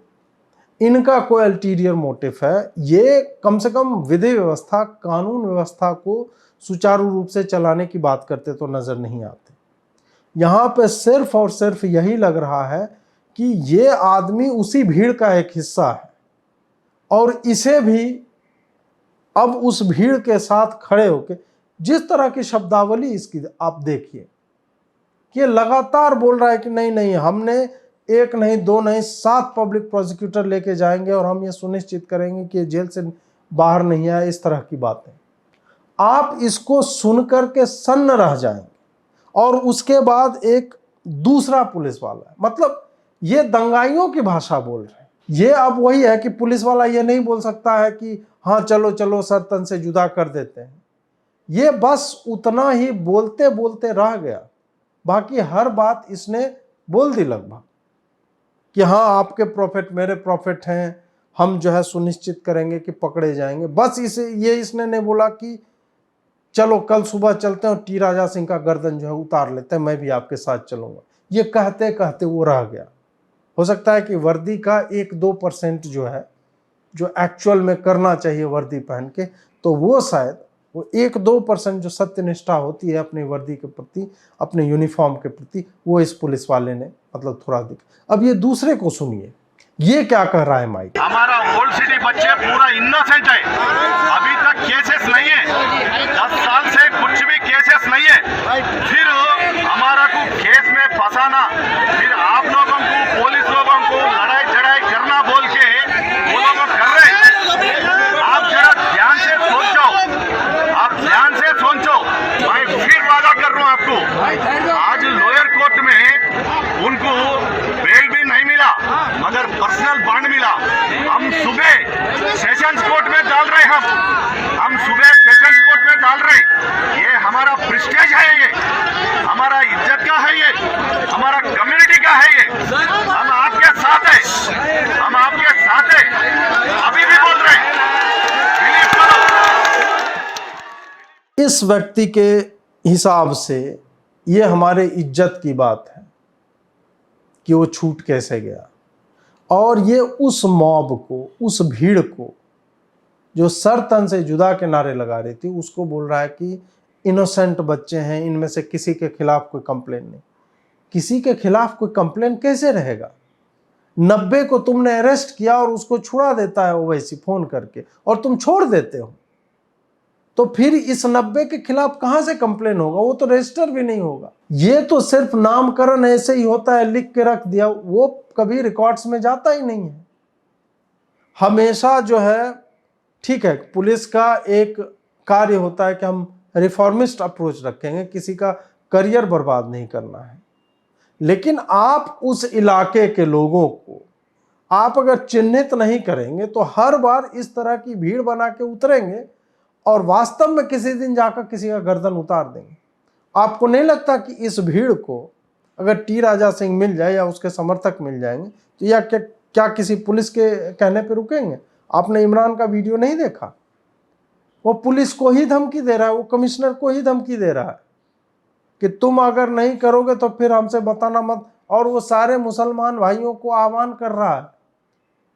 इनका कोई अल्टीरियर मोटिव है। ये कम से कम विधि व्यवस्था, कानून व्यवस्था को सुचारू रूप से चलाने की बात करते तो नजर नहीं आते। यहाँ पे सिर्फ और सिर्फ यही लग रहा है कि ये आदमी उसी भीड़ का एक हिस्सा है और इसे भी अब उस भीड़ के साथ खड़े होके जिस तरह की शब्दावली इसकी आप देखिए कि ये लगातार बोल रहा है कि नहीं नहीं, हमने 1 नहीं 2 नहीं 7 पब्लिक प्रोसिक्यूटर लेके जाएंगे और हम ये सुनिश्चित करेंगे कि जेल से बाहर नहीं आए, इस तरह की बातें। आप इसको सुनकर के सन्न रह जाएंगे। और उसके बाद एक दूसरा पुलिस वाला है, मतलब ये दंगाइयों की भाषा बोल रहे हैं। ये अब वही है कि पुलिस वाला ये नहीं बोल सकता है कि हाँ चलो चलो सर तन से जुदा कर देते हैं। ये बस उतना ही बोलते बोलते रह गया, बाकी हर बात इसने बोल दी लगभग कि हाँ आपके प्रॉफिट मेरे प्रॉफिट हैं, हम जो है सुनिश्चित करेंगे कि पकड़े जाएंगे। बस इसने नहीं बोला कि चलो कल सुबह चलते हैं और टी राजा सिंह का गर्दन जो है उतार लेते हैं, मैं भी आपके साथ चलूंगा। ये कहते कहते वो रह गया। हो सकता है कि वर्दी का 1-2% जो है, जो एक्चुअल में करना चाहिए वर्दी पहन के, तो वो शायद वो 1-2% जो सत्यनिष्ठा होती है अपनी वर्दी के प्रति, अपने यूनिफॉर्म के प्रति, वो इस पुलिस वाले ने मतलब थोड़ा दिखा। अब ये दूसरे को सुनिए, ये क्या कह रहा है माइक। हमारा ओल्ड सिटी बच्चे पूरा इनोसेंट है, अभी तक केसेस नहीं है, 10 साल से कुछ भी केसेस नहीं है। फिर हमारा को केस में फंसाना, फिर आप लोगों को पुलिस लोगों को लड़ाई झड़ाई करना बोल के वो लोग कर रहे हैं। आप जरा ध्यान से सोचो, आप ध्यान से सोचो। मैं फिर वादा कर हम सुबह सेशंस कोर्ट में डाल रहे। ये हमारा प्रेस्टीज है, ये हमारा इज्जत का है, ये हमारा कम्युनिटी का है। ये हम आपके साथ है, हम आपके साथ है, अभी भी बोल रहे हैं, बिलीव करो। इस व्यक्ति के हिसाब से ये हमारे इज्जत की बात है कि वो छूट कैसे गया। और ये उस मॉब को, उस भीड़ को जो सर तन से जुदा के नारे लगा रही थी, उसको बोल रहा है कि इनोसेंट बच्चे हैं, इनमें से किसी के खिलाफ कोई कंप्लेन नहीं। किसी के खिलाफ कोई कंप्लेन कैसे रहेगा? 90 को तुमने अरेस्ट किया और उसको छुड़ा देता है ओवैसी फोन करके, और तुम छोड़ देते हो, तो फिर इस 90 के खिलाफ कहां से कंप्लेन होगा? वो तो रजिस्टर भी नहीं होगा। ये तो सिर्फ नामकरण ऐसे ही होता है, लिख के रख दिया, वो कभी रिकॉर्ड्स में जाता ही नहीं है। हमेशा जो है, ठीक है, पुलिस का एक कार्य होता है कि हम रिफॉर्मिस्ट अप्रोच रखेंगे, किसी का करियर बर्बाद नहीं करना है, लेकिन आप उस इलाके के लोगों को आप अगर चिन्हित नहीं करेंगे तो हर बार इस तरह की भीड़ बना के उतरेंगे और वास्तव में किसी दिन जाकर किसी का गर्दन उतार देंगे। आपको नहीं लगता कि इस भीड़ को अगर टी राजा सिंह मिल जाए या उसके समर्थक मिल जाएंगे तो या क्या किसी पुलिस के कहने पे रुकेंगे? आपने इमरान का वीडियो नहीं देखा? वो पुलिस को ही धमकी दे रहा है, वो कमिश्नर को ही धमकी दे रहा है कि तुम अगर नहीं करोगे तो फिर हमसे बताना मत। और वो सारे मुसलमान भाइयों को आह्वान कर रहा है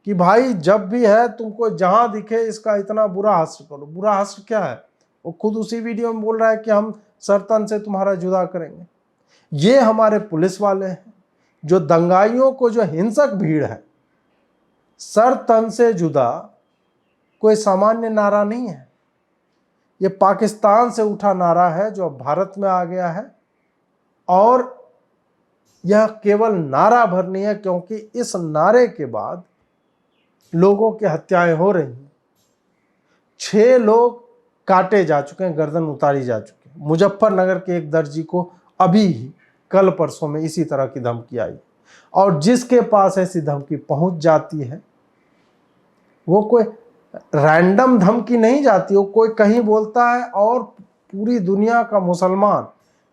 कि भाई जब भी है तुमको जहां दिखे इसका इतना बुरा हश्र करो। बुरा हश्र क्या है? वो खुद उसी वीडियो में बोल रहा है कि हम सरतन से तुम्हारा जुदा करेंगे। ये हमारे पुलिस वाले हैं जो दंगाइयों को, जो हिंसक भीड़ है, सरतन से जुदा कोई सामान्य नारा नहीं है। ये पाकिस्तान से उठा नारा है जो अब भारत में आ गया है, और यह केवल नारा भर नहीं है, क्योंकि इस नारे के बाद लोगों की हत्याएं हो रही हैं। 6 लोग काटे जा चुके हैं, गर्दन उतारी जा चुकी है। मुजफ्फरनगर के एक दर्जी को अभी ही कल परसों में इसी तरह की धमकी आई, और जिसके पास ऐसी धमकी पहुंच जाती है वो कोई रैंडम धमकी नहीं जाती, वो कोई कहीं बोलता है और पूरी दुनिया का मुसलमान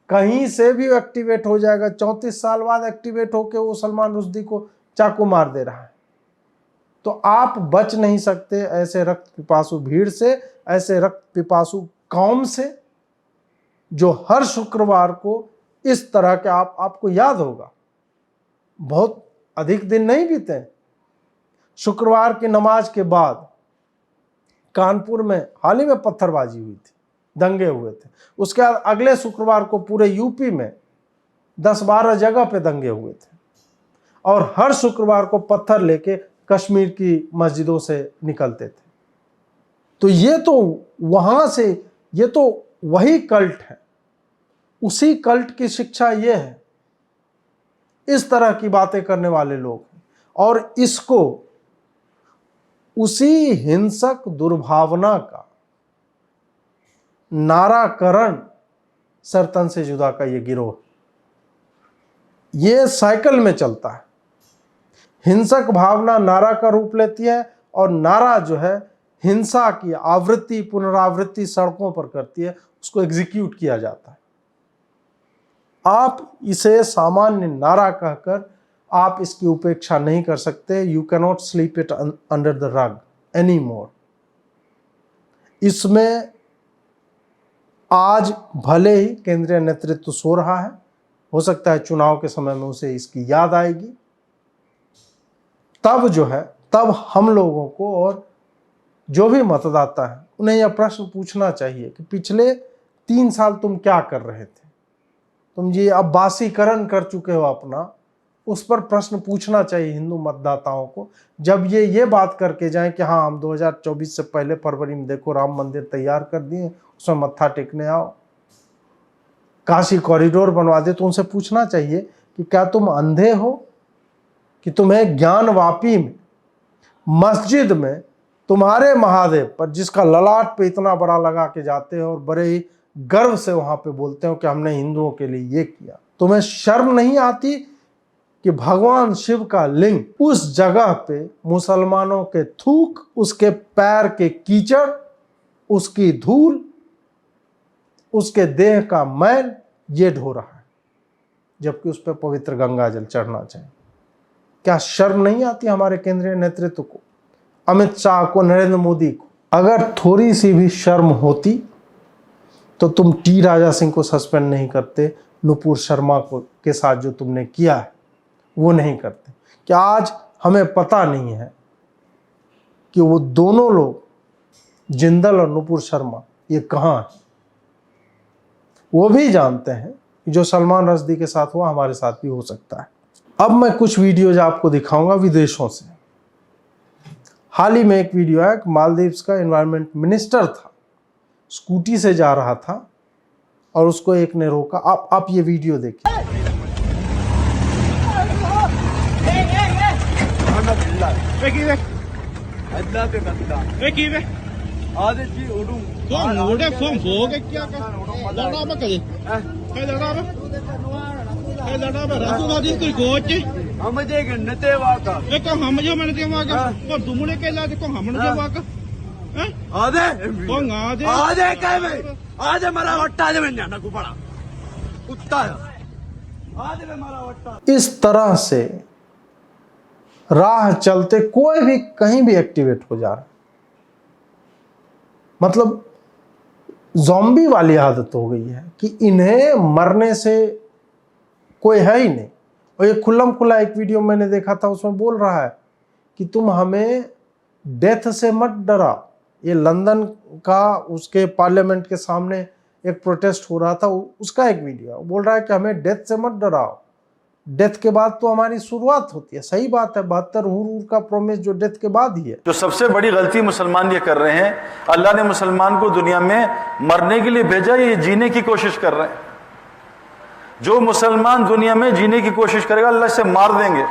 कहीं से भी एक्टिवेट हो जाएगा। 34 साल बाद एक्टिवेट होकर वो सलमान रुश्दी को चाकू मार दे रहा है। तो आप बच नहीं सकते ऐसे रक्त पिपासु भीड़ से, ऐसे रक्त पिपासु कौम से, जो हर शुक्रवार को इस तरह के आपको याद होगा, बहुत अधिक दिन नहीं बीते, शुक्रवार की नमाज के बाद कानपुर में हाल ही में पत्थरबाजी हुई थी, दंगे हुए थे। उसके बाद अगले शुक्रवार को पूरे यूपी में 10-12 जगह पे दंगे हुए थे, और हर शुक्रवार को पत्थर लेके कश्मीर की मस्जिदों से निकलते थे। तो ये तो वहां से, ये तो वही कल्ट है, उसी कल्ट की शिक्षा ये है। इस तरह की बातें करने वाले लोग हैं, और इसको उसी हिंसक दुर्भावना का नाराकरण सरतन से जुदा का ये गिरोह, ये साइकिल में चलता है। हिंसक भावना नारा का रूप लेती है, और नारा जो है हिंसा की आवृत्ति, पुनरावृत्ति सड़कों पर करती है, उसको एग्जीक्यूट किया जाता है। आप इसे सामान्य नारा कहकर आप इसकी उपेक्षा नहीं कर सकते। You cannot sleep it under the rug any more. इसमें आज भले ही केंद्रीय नेतृत्व सो रहा है, हो सकता है चुनाव के समय में उसे इसकी याद आएगी, तब जो है, तब हम लोगों को और जो भी मतदाता है उन्हें यह प्रश्न पूछना चाहिए कि पिछले 3 साल तुम क्या कर रहे थे? तुम ये अब्बासीकरण कर चुके हो अपना, उस पर प्रश्न पूछना चाहिए हिंदू मतदाताओं को। जब ये बात करके जाएं कि हाँ हम 2024 से पहले फरवरी में देखो राम मंदिर तैयार कर दिए, उसमें मत्था टेकने आओ, काशी कॉरिडोर बनवा दे, तो उनसे पूछना चाहिए कि क्या तुम अंधे हो कि तुम्हें ज्ञानवापी में मस्जिद में तुम्हारे महादेव पर, जिसका ललाट पे इतना बड़ा लगा के जाते हो और बड़े ही गर्व से वहां पे बोलते हो कि हमने हिंदुओं के लिए ये किया, तुम्हें शर्म नहीं आती कि भगवान शिव का लिंग उस जगह पे मुसलमानों के थूक, उसके पैर के कीचड़ उसकी धूल, उसके देह का मैल ये ढो रहा है, जबकि उस पर पवित्र गंगा जल चढ़ना चाहिए। क्या शर्म नहीं आती हमारे केंद्रीय नेतृत्व को, अमित शाह को, नरेंद्र मोदी को? अगर थोड़ी सी भी शर्म होती तो तुम टी राजा सिंह को सस्पेंड नहीं करते, नुपुर शर्मा को के साथ जो तुमने किया है वो नहीं करते। क्या आज हमें पता नहीं है कि वो दोनों लोग, जिंदल और नुपुर शर्मा, ये कहाँ हैं? वो भी जानते हैं कि जो सलमान रश्दी के साथ हुआ हमारे साथ भी हो सकता है। अब मैं कुछ वीडियोज आपको दिखाऊंगा विदेशों से। हाल ही में एक वीडियो है, मालदीव्स का एनवायरनमेंट मिनिस्टर था, स्कूटी से जा रहा था और उसको एक ने रोका। आप ये वीडियो देखिए। इस तरह से राह चलते कोई भी कहीं भी एक्टिवेट हो जा रहा है। मतलब ज़ॉम्बी वाली आदत हो गई है कि इन्हें मरने से कोई है ही नहीं। और ये खुल्लम खुल्ला एक वीडियो मैंने देखा था, उसमें बोल रहा है कि तुम हमें डेथ से मत डरा। ये लंदन का, उसके पार्लियामेंट के सामने एक प्रोटेस्ट हो रहा था, उसका एक वीडियो है। बोल रहा है कि हमें डेथ से मत डराओ, डेथ के बाद तो हमारी शुरुआत होती है। सही बात है, 72 हूर का प्रोमिस जो डेथ के बाद ही है। जो सबसे बड़ी गलती मुसलमान ये कर रहे हैं, अल्लाह ने मुसलमान को दुनिया में मरने के लिए भेजा, ये जीने की कोशिश कर रहे हैं। जो मुसलमान दुनिया में जीने की कोशिश करेगा अल्लाह इसे मार देंगे।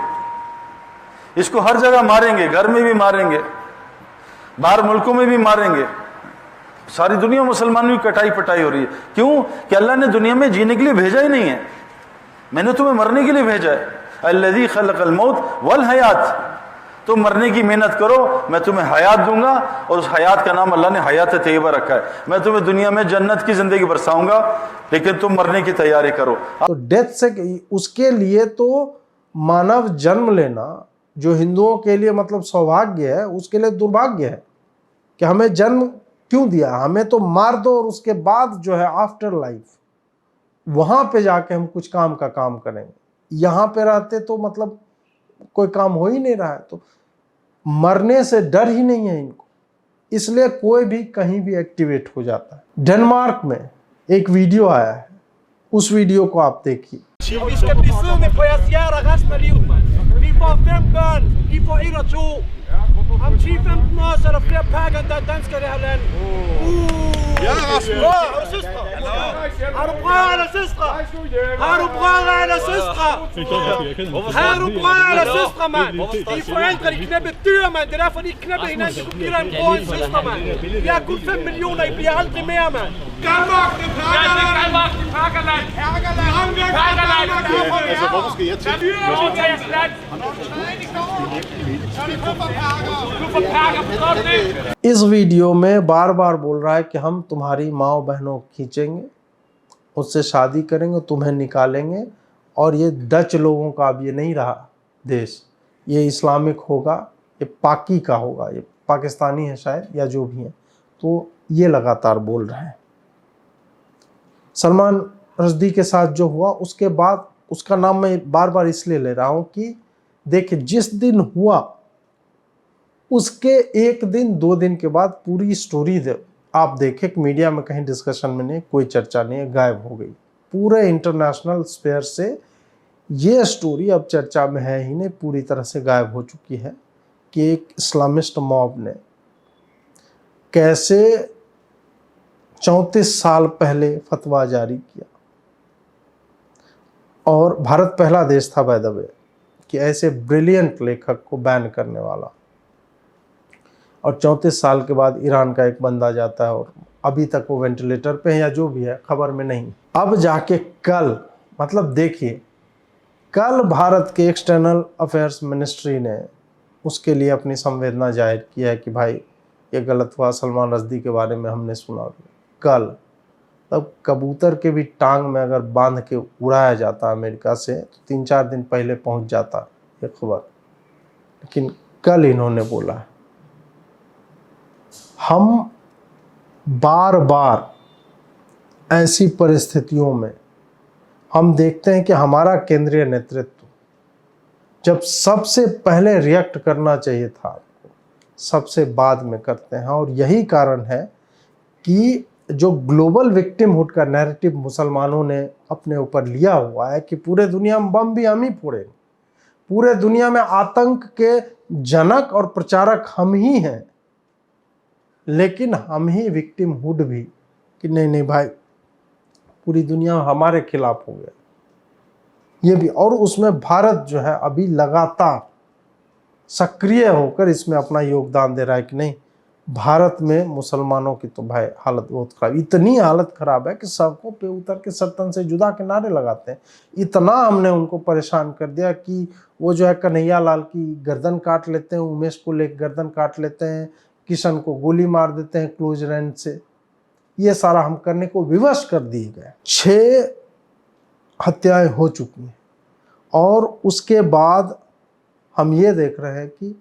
इसको हर जगह मारेंगे, घर में भी मारेंगे, बाहर मुल्कों में भी मारेंगे। सारी दुनिया मुसलमानों की कटाई पटाई हो रही है। क्यों? कि अल्लाह ने दुनिया में जीने के लिए भेजा ही नहीं है, मैंने तुम्हें मरने के लिए भेजा है। अल्लज़ी खलक़ल मौत वल हयात, तुम मरने की मेहनत करो, मैं तुम्हें हयात दूंगा, और उस हयात का नाम अल्लाह ने हयात तैयबा रखा है। मैं तुम्हें दुनिया में जन्नत की जिंदगी बरसाऊंगा, लेकिन तुम मरने की तैयारी करो। तो डेथ से, उसके लिए तो मानव जन्म लेना, जो हिंदुओं के लिए मतलब सौभाग्य है, उसके लिए दुर्भाग्य है कि हमें जन्म क्यों दिया। हमें तो मार दो और उसके बाद जो है आफ्टर लाइफ, वहां पे जाके हम कुछ काम का काम करेंगे। यहाँ पे रहते तो मतलब कोई काम हो ही नहीं रहा है, तो मरने से डर ही नहीं है इनको, इसलिए कोई भी कहीं भी एक्टिवेट हो जाता है। डेनमार्क में एक वीडियो आया है, उस वीडियो को आप देखिए। Am 15 år er der flere pakker end der er danskere i det her land. Ja, Rasmus. Har du søstre? Har du brødre eller søstre? Har du brødre eller søstre? Har du brødre eller søstre, mand? De forældre, de knæppede dyr, mand. Det er derfor, de knæppede hinanden. De kunne give dig en bror og en søstre, mand. Vi har kun 5 millioner, I bliver aldrig mere, mand. Danmark, det pakker land. Danmark, det pakker land. Pakker land. Altså, hvorfor skal jeg til? इस वीडियो में बार बार बोल रहा है कि हम तुम्हारी माँ बहनों को खींचेंगे, उससे शादी करेंगे, तुम्हें निकालेंगे, और ये डच लोगों का अब ये नहीं रहा देश, ये इस्लामिक होगा, ये पाकी का होगा, ये पाकिस्तानी है शायद, या जो भी है। तो ये लगातार बोल रहे हैं। सलमान रश्दी के साथ जो हुआ, उसके बाद उसका नाम मैं बार बार इसलिए ले रहा हूँ कि देखिए, जिस दिन हुआ उसके एक दिन 2 दिन के बाद पूरी स्टोरी आप देखें, मीडिया में कहीं डिस्कशन में नहीं, कोई चर्चा नहीं है, गायब हो गई। पूरे इंटरनेशनल स्फीयर से ये स्टोरी अब चर्चा में है ही नहीं, पूरी तरह से गायब हो चुकी है कि एक इस्लामिस्ट मॉब ने कैसे 34 साल पहले फतवा जारी किया, और भारत पहला देश था बाय द वे कि ऐसे ब्रिलियंट लेखक को बैन करने वाला। और 34 साल के बाद ईरान का एक बंदा जाता है और अभी तक वो वेंटिलेटर पे है या जो भी है, खबर में नहीं। अब जाके कल, मतलब देखिए, कल भारत के एक्सटर्नल अफेयर्स मिनिस्ट्री ने उसके लिए अपनी संवेदना जाहिर की है कि भाई ये गलत हुआ, सलमान रश्दी के बारे में हमने सुना। कल तब कबूतर के भी टांग में अगर बांध के उड़ाया जाता अमेरिका से तो 3-4 दिन पहले पहुंच जाता ये खबर। लेकिन कल इन्होंने बोला है। हम बार बार ऐसी परिस्थितियों में हम देखते हैं कि हमारा केंद्रीय नेतृत्व जब सबसे पहले रिएक्ट करना चाहिए था आपको, सबसे बाद में करते हैं। और यही कारण है कि जो ग्लोबल विक्टिमहुड का नैरेटिव मुसलमानों ने अपने ऊपर लिया हुआ है कि पूरे दुनिया में बम भी हम ही फोड़ेंगे, पूरे दुनिया में आतंक के जनक और प्रचारक हम ही हैं, लेकिन हम ही विक्टिमहुड भी कि नहीं नहीं भाई पूरी दुनिया हमारे खिलाफ हो गया ये भी। और उसमें भारत जो है अभी लगातार सक्रिय होकर इसमें अपना योगदान दे रहा है कि नहीं, भारत में मुसलमानों की तो भाई हालत बहुत खराब, इतनी हालत खराब है कि सड़कों पे उतर के सत्तन से जुदा के नारे लगाते हैं। इतना हमने उनको परेशान कर दिया कि वो जो है कन्हैया लाल की गर्दन काट लेते हैं, उमेश को लेकर गर्दन काट लेते हैं, किशन को गोली मार देते हैं क्लोज रेंज से। ये सारा हम करने को विवश कर दिए गए। 6 हत्याएं हो चुकी हैं और उसके बाद हम ये देख रहे हैं कि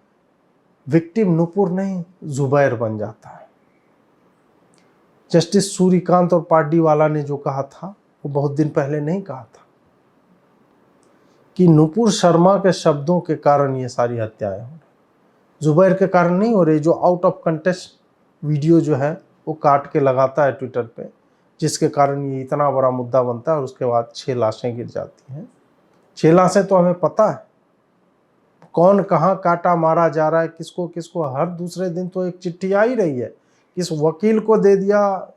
विक्टिम नुपुर नहीं जुबैर बन जाता है। जस्टिस सूर्यकांत और पार्डीवाला ने जो कहा था वो बहुत दिन पहले नहीं कहा था कि नुपुर शर्मा के शब्दों के कारण ये सारी हत्याएं हो रही, जुबैर के कारण नहीं हो रही। जो आउट ऑफ कंटेक्स्ट वीडियो जो है वो काट के लगाता है ट्विटर पे, जिसके कारण ये इतना बड़ा मुद्दा बनता है और उसके बाद 6 लाशें गिर जाती हैं। 6 लाशें तो हमें पता है कौन कहाँ काटा मारा जा रहा है, किसको किसको। हर दूसरे दिन तो एक चिट्ठी आ ही रही है, किस वकील को दे दिया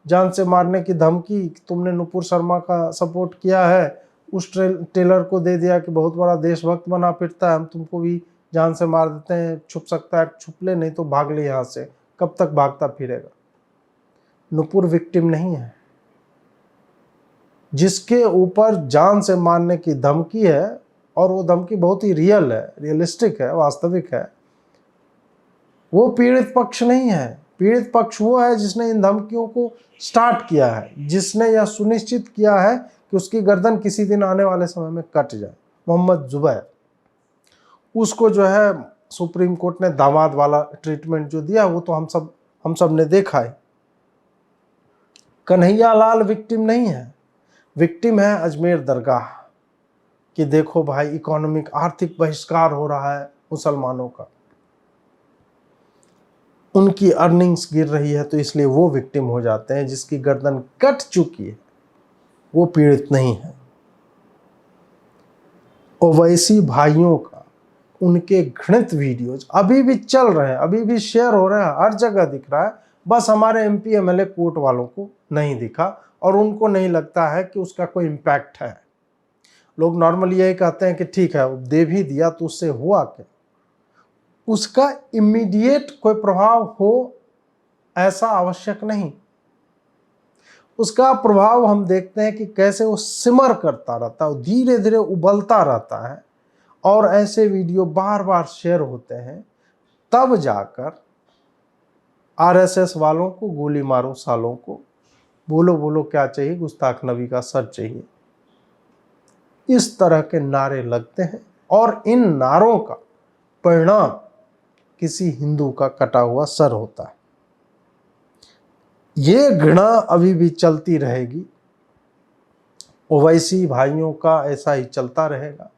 जान से मारने की धमकी, तुमने नुपुर शर्मा का सपोर्ट किया है, उस टेलर को दे दिया कि बहुत बड़ा देशभक्त बना फिरता है, हम तुमको भी जान से मार देते हैं, छुप सकता है छुप ले, नहीं तो भाग ले यहाँ से। कब तक भागता फिरेगा? नुपुर विक्टिम नहीं है, जिसके ऊपर जान से मारने की धमकी है और वो धमकी बहुत ही रियल है, रियलिस्टिक है, वास्तविक है, वो पीड़ित पक्ष नहीं है। पीड़ित पक्ष वो है जिसने इन धमकियों को स्टार्ट किया है, जिसने यह सुनिश्चित किया है कि उसकी गर्दन किसी दिन आने वाले समय में कट जाए। मोहम्मद जुबैर, उसको जो है सुप्रीम कोर्ट ने दामाद वाला ट्रीटमेंट जो दिया वो तो हम सब ने देखा है। कन्हैया लाल विक्टिम नहीं है, विक्टिम है अजमेर दरगाह कि देखो भाई इकोनॉमिक आर्थिक बहिष्कार हो रहा है मुसलमानों का, उनकी अर्निंग्स गिर रही है, तो इसलिए वो विक्टिम हो जाते हैं। जिसकी गर्दन कट चुकी है वो पीड़ित नहीं है। ओवैसी भाइयों का उनके घृणित वीडियोज अभी भी चल रहे हैं, अभी भी शेयर हो रहे हैं, हर जगह दिख रहा है। बस हमारे MP MLA कोर्ट वालों को नहीं दिखा और उनको नहीं लगता है कि उसका कोई इम्पैक्ट है। लोग नॉर्मली यही कहते हैं कि ठीक है दे भी दिया तो उससे हुआ क्या, उसका इमीडिएट कोई प्रभाव हो ऐसा आवश्यक नहीं। उसका प्रभाव हम देखते हैं कि कैसे वो सिमर करता रहता है, धीरे धीरे उबलता रहता है और ऐसे वीडियो बार बार शेयर होते हैं, तब जाकर RSS वालों को गोली मारो सालों को, बोलो बोलो क्या चाहिए, गुस्ताख नबी का सर चाहिए, इस तरह के नारे लगते हैं और इन नारों का परिणाम किसी हिंदू का कटा हुआ सर होता है। ये घृणा अभी भी चलती रहेगी, ओवैसी भाइयों का ऐसा ही चलता रहेगा।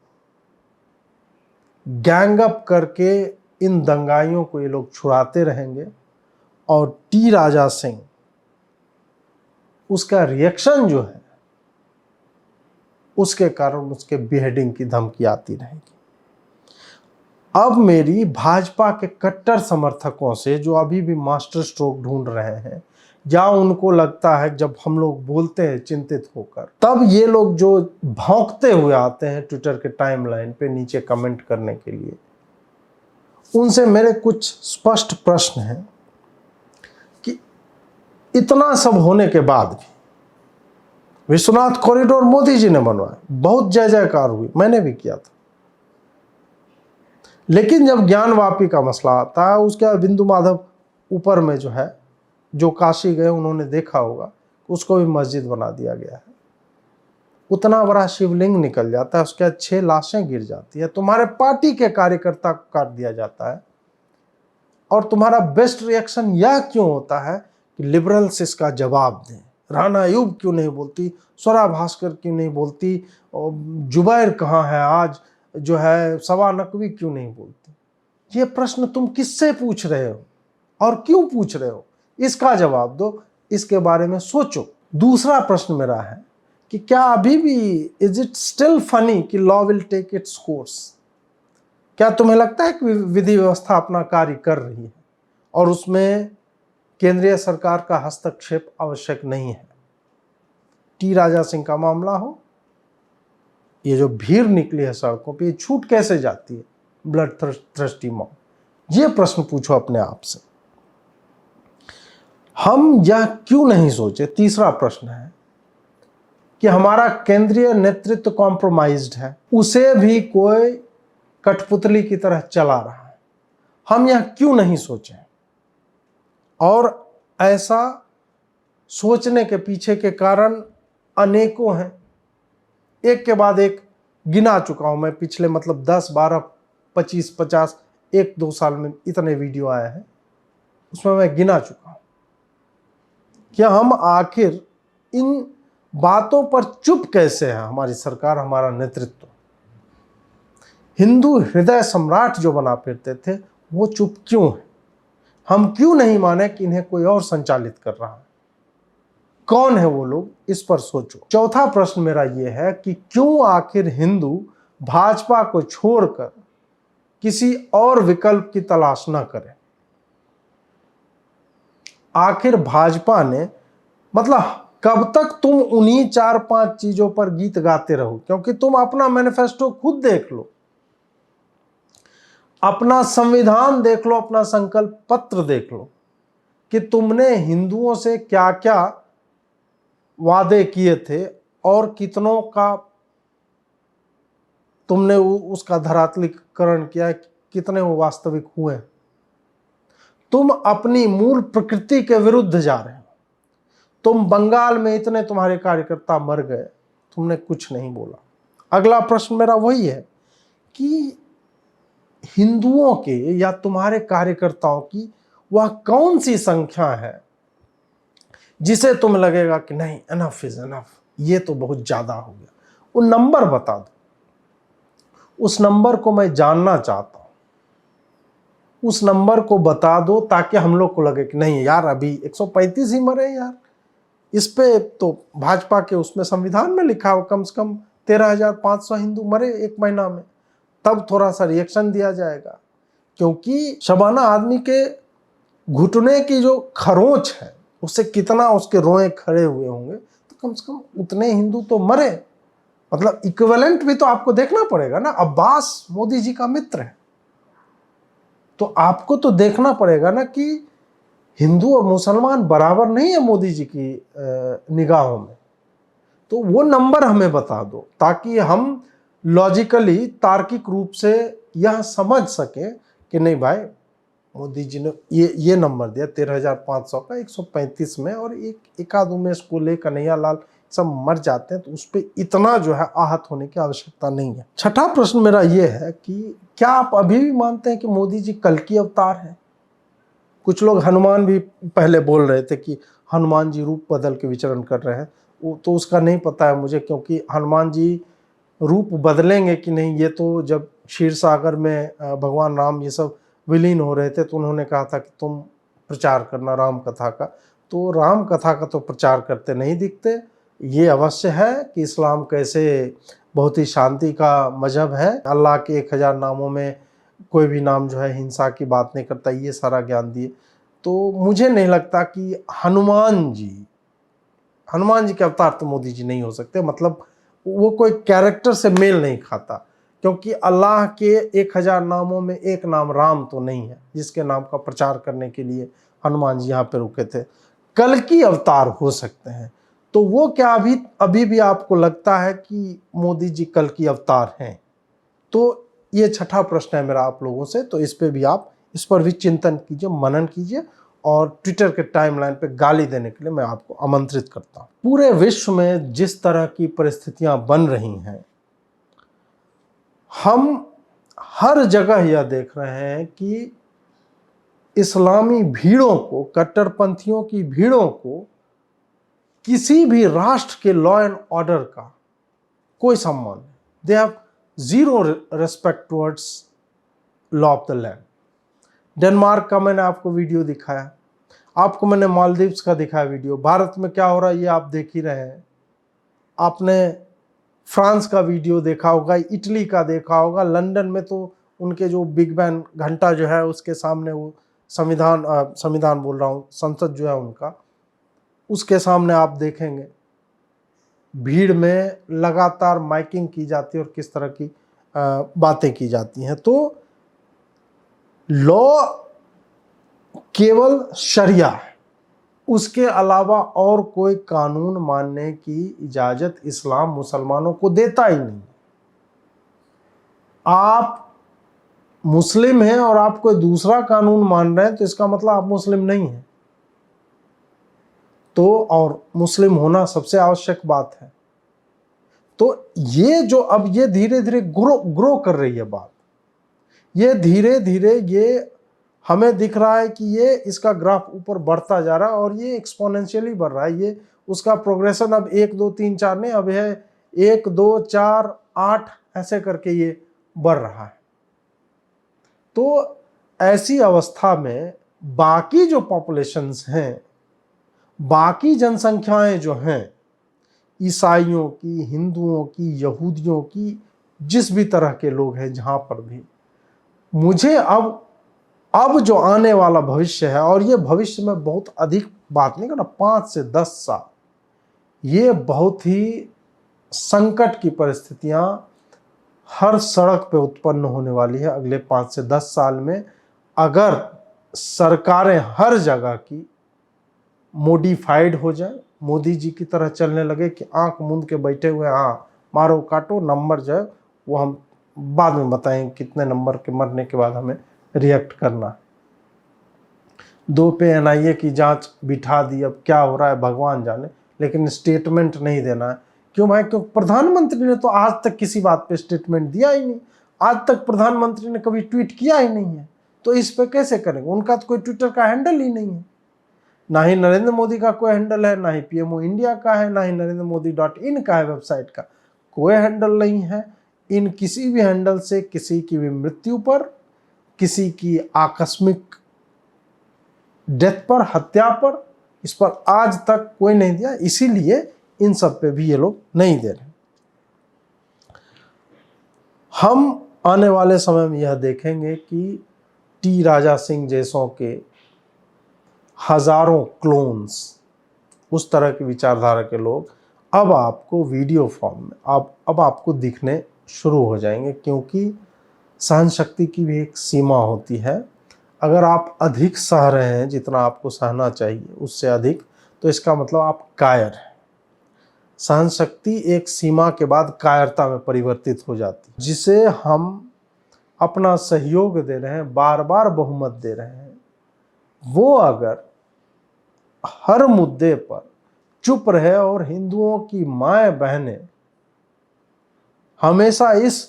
गैंगअप करके इन दंगाइयों को ये लोग छुड़ाते रहेंगे और टी राजा सिंह उसका रिएक्शन जो है उसके कारण उसके बिहेडिंग की धमकी आती रहेगी। अब मेरी भाजपा के कट्टर समर्थकों से जो अभी भी मास्टर स्ट्रोक ढूंढ रहे हैं, या उनको लगता है जब हम लोग बोलते हैं चिंतित होकर, तब ये लोग जो भौंकते हुए आते हैं ट्विटर के टाइमलाइन पे नीचे कमेंट करने के लिए, उनसे मेरे कुछ स्पष्ट प्रश्न हैं कि इतना सब होने के बाद भी विश्वनाथ कॉरिडोर मोदी जी ने बनवाया, बहुत जय जयकार हुई, मैंने भी किया था, लेकिन जब ज्ञान वापी का मसला आता है, उसके बाद बिंदु माधव ऊपर में जो है, जो काशी गए उन्होंने देखा होगा, उसको भी मस्जिद बना दिया गया है। उतना बड़ा शिवलिंग निकल जाता है, उसके बाद 6 लाशें गिर जाती है, तुम्हारे पार्टी के कार्यकर्ता को काट दिया जाता है, और तुम्हारा बेस्ट रिएक्शन यह क्यों होता है कि लिबरल्स इसका जवाब दें। राना अयूब क्यों नहीं बोलती, स्वरा भास्कर क्यों नहीं बोलती, जुबैर कहाँ है आज, जो है सवा नकवी क्यों नहीं बोलती। ये प्रश्न तुम किससे पूछ रहे हो और क्यों पूछ रहे हो, इसका जवाब दो, इसके बारे में सोचो। दूसरा प्रश्न मेरा है कि क्या अभी भी इज इट स्टिल फनी कि law will take its course. क्या तुम्हें लगता है कि विधि व्यवस्था अपना कार्य कर रही है और उसमें केंद्रीय सरकार का हस्तक्षेप आवश्यक नहीं है। टी राजा सिंह का मामला हो, ये जो भीड़ निकली है सड़कों पे, ये छूट कैसे जाती है ब्लड थ्रस्टी मॉब, ये प्रश्न पूछो अपने आप से। हम यह क्यों नहीं सोचे, तीसरा प्रश्न है कि हमारा केंद्रीय नेतृत्व कॉम्प्रोमाइज्ड है, उसे भी कोई कठपुतली की तरह चला रहा है, हम यह क्यों नहीं सोचे। और ऐसा सोचने के पीछे के कारण अनेकों हैं, एक के बाद एक गिना चुका हूं मैं, पिछले मतलब 10, 12, 25, 50, 1-2 साल में इतने वीडियो आए हैं, उसमें मैं गिना चुका हूं। क्या हम आखिर इन बातों पर चुप कैसे है हमारी सरकार, हमारा नेतृत्व। हिंदू हृदय सम्राट जो बना फिरते थे वो चुप क्यों है, हम क्यों नहीं माने कि इन्हें कोई और संचालित कर रहा है, कौन है वो लोग, इस पर सोचो। चौथा प्रश्न मेरा ये है कि क्यों आखिर हिंदू भाजपा को छोड़कर किसी और विकल्प की तलाश न करें। आखिर भाजपा ने, मतलब कब तक तुम उन्हीं 4-5 चीजों पर गीत गाते रहो, क्योंकि तुम अपना मैनिफेस्टो खुद देख लो, अपना संविधान देख लो, अपना संकल्प पत्र देख लो कि तुमने हिंदुओं से क्या क्या वादे किए थे और कितनों का तुमने उसका धरातलीकरण किया, कितने वो वास्तविक हुए। तुम अपनी मूल प्रकृति के विरुद्ध जा रहे हो। तुम बंगाल में इतने तुम्हारे कार्यकर्ता मर गए, तुमने कुछ नहीं बोला। अगला प्रश्न मेरा वही है कि हिंदुओं के या तुम्हारे कार्यकर्ताओं की वह कौन सी संख्या है जिसे तुम लगेगा कि नहीं, एनफ इज एनफ, ये तो बहुत ज्यादा हो गया। वो नंबर बता दो, उस नंबर को मैं जानना चाहता हूं। उस नंबर को बता दो ताकि हम लोग को लगे कि नहीं यार, अभी 135 ही मरे यार, इस पे तो भाजपा के उसमें संविधान में लिखा हो कम से कम 13,500 हिंदू मरे 1 महीना में, तब थोड़ा सा रिएक्शन दिया जाएगा। क्योंकि शबाना आदमी के घुटने की जो खरोंच है उससे कितना उसके रोए खड़े हुए होंगे, तो कम से कम उतने हिंदू तो मरे। मतलब इक्विवेलेंट भी तो आपको देखना पड़ेगा ना। अब्बास मोदी जी का मित्र है, तो आपको तो देखना पड़ेगा ना कि हिंदू और मुसलमान बराबर नहीं है मोदी जी की निगाहों में। तो वो नंबर हमें बता दो ताकि हम लॉजिकली, तार्किक रूप से यह समझ सके कि नहीं भाई, मोदी जी ने ये नंबर दिया 13,500 का 135 में, और एक आध उमेश कोल्हे, कन्हैया लाल सब मर जाते हैं, तो उस पर इतना जो है आहत होने की आवश्यकता नहीं है। छठा प्रश्न मेरा ये है कि क्या आप अभी भी मानते हैं कि मोदी जी कल की अवतार है। कुछ लोग हनुमान भी पहले बोल रहे थे कि हनुमान जी रूप बदल के विचरण कर रहे हैं, वो तो उसका नहीं पता है मुझे, क्योंकि हनुमान जी रूप बदलेंगे कि नहीं, ये तो जब क्षीर सागर में भगवान राम ये सब विलीन हो रहे थे तो उन्होंने कहा था कि तुम प्रचार करना राम कथा का, तो राम कथा का तो प्रचार करते नहीं दिखते। ये अवश्य है कि इस्लाम कैसे बहुत ही शांति का मजहब है, अल्लाह के 1000 नामों में कोई भी नाम जो है हिंसा की बात नहीं करता, ये सारा ज्ञान दिए। तो मुझे नहीं लगता कि हनुमान जी के अवतार तो मोदी जी नहीं हो सकते। मतलब वो कोई कैरेक्टर से मेल नहीं खाता, क्योंकि अल्लाह के 1000 नामों में एक नाम राम तो नहीं है जिसके नाम का प्रचार करने के लिए हनुमान जी यहाँ पे रुके थे। कल की अवतार हो सकते हैं, तो वो क्या अभी भी आपको लगता है कि मोदी जी कल की अवतार हैं? तो ये छठा प्रश्न है मेरा आप लोगों से, तो इस पर भी चिंतन कीजिए, मनन कीजिए और ट्विटर के टाइमलाइन पे गाली देने के लिए मैं आपको आमंत्रित करता हूँ। पूरे विश्व में जिस तरह की परिस्थितियां बन रही हैं, हम हर जगह यह देख रहे हैं कि इस्लामी भीड़ों को, कट्टरपंथियों की भीड़ों को किसी भी राष्ट्र के लॉ एंड ऑर्डर का कोई सम्मान नहीं। They have zero respect towards law of the land. Denmark का मैंने आपको वीडियो दिखाया, आपको मैंने मालदीव्स का दिखाया वीडियो। भारत में क्या हो रहा है ये आप देख ही रहे हैं। आपने फ्रांस का वीडियो देखा होगा, इटली का देखा होगा। लंदन में तो उनके जो बिग बैन घंटा जो है उसके सामने वो संविधान बोल रहा हूँ, संसद जो है उनका, उसके सामने आप देखेंगे भीड़ में लगातार माइकिंग की जाती है और किस तरह की बातें की जाती हैं। तो लॉ केवल शरिया है, उसके अलावा और कोई कानून मानने की इजाजत इस्लाम मुसलमानों को देता ही नहीं। आप मुस्लिम हैं और आप कोई दूसरा कानून मान रहे हैं तो इसका मतलब आप मुस्लिम नहीं हैं। तो और मुस्लिम होना सबसे आवश्यक बात है। तो ये जो अब ये धीरे धीरे ग्रो कर रही है बात, ये धीरे धीरे ये हमें दिख रहा है कि ये इसका ग्राफ ऊपर बढ़ता जा रहा है और ये एक्सपोनेंशियली बढ़ रहा है। ये उसका प्रोग्रेशन अब 1 2 3 4 नहीं, अब है 1 2 4 8 ऐसे करके ये बढ़ रहा है। तो ऐसी अवस्था में बाकी जो पॉपुलेशंस हैं, बाकी जनसंख्याएं जो हैं, ईसाइयों की, हिंदुओं की, यहूदियों की, जिस भी तरह के लोग हैं जहां पर भी, मुझे अब जो आने वाला भविष्य है, और ये भविष्य में बहुत अधिक बात नहीं करना, 5 से 10 साल, ये बहुत ही संकट की परिस्थितियां हर सड़क पे उत्पन्न होने वाली है अगले 5 से 10 साल में। अगर सरकारें हर जगह की मॉडिफाइड हो जाए, मोदी जी की तरह चलने लगे कि आंख मूंद के बैठे हुए, हाँ मारो काटो, नंबर जो है वो हम बाद में बताएंगे कितने नंबर के मरने के बाद हमें रिएक्ट करना है। 2 पे NIA की जांच बिठा दी, अब क्या हो रहा है भगवान जाने, लेकिन स्टेटमेंट नहीं देना है। क्यों भाई? क्योंकि प्रधानमंत्री ने तो आज तक किसी बात पे स्टेटमेंट दिया ही नहीं। आज तक प्रधानमंत्री ने कभी ट्वीट किया ही नहीं है, तो इस पे कैसे करेंगे? उनका तो कोई ट्विटर का हैंडल ही नहीं है, ना ही नरेंद्र मोदी का कोई हैंडल है, ना ही PMO इंडिया का है, ना ही NarendraModi.in का है, वेबसाइट का कोई हैंडल नहीं है। इन किसी भी हैंडल से किसी की भी मृत्यु पर, किसी की आकस्मिक डेथ पर, हत्या पर, इस पर आज तक कोई नहीं दिया, इसीलिए इन सब पे भी ये लोग नहीं दे रहे। हम आने वाले समय में यह देखेंगे कि T राजा सिंह जैसों के हजारों क्लोन्स, उस तरह की विचारधारा के लोग अब आपको वीडियो फॉर्म में अब आपको दिखने शुरू हो जाएंगे, क्योंकि सहन शक्ति की भी एक सीमा होती है। अगर आप अधिक सह रहे हैं, जितना आपको सहना चाहिए उससे अधिक, तो इसका मतलब आप कायर हैं। सहन शक्ति एक सीमा के बाद कायरता में परिवर्तित हो जाती है। जिसे हम अपना सहयोग दे रहे हैं, बार बार बहुमत दे रहे हैं, वो अगर हर मुद्दे पर चुप रहे और हिंदुओं की माएं बहनें हमेशा इस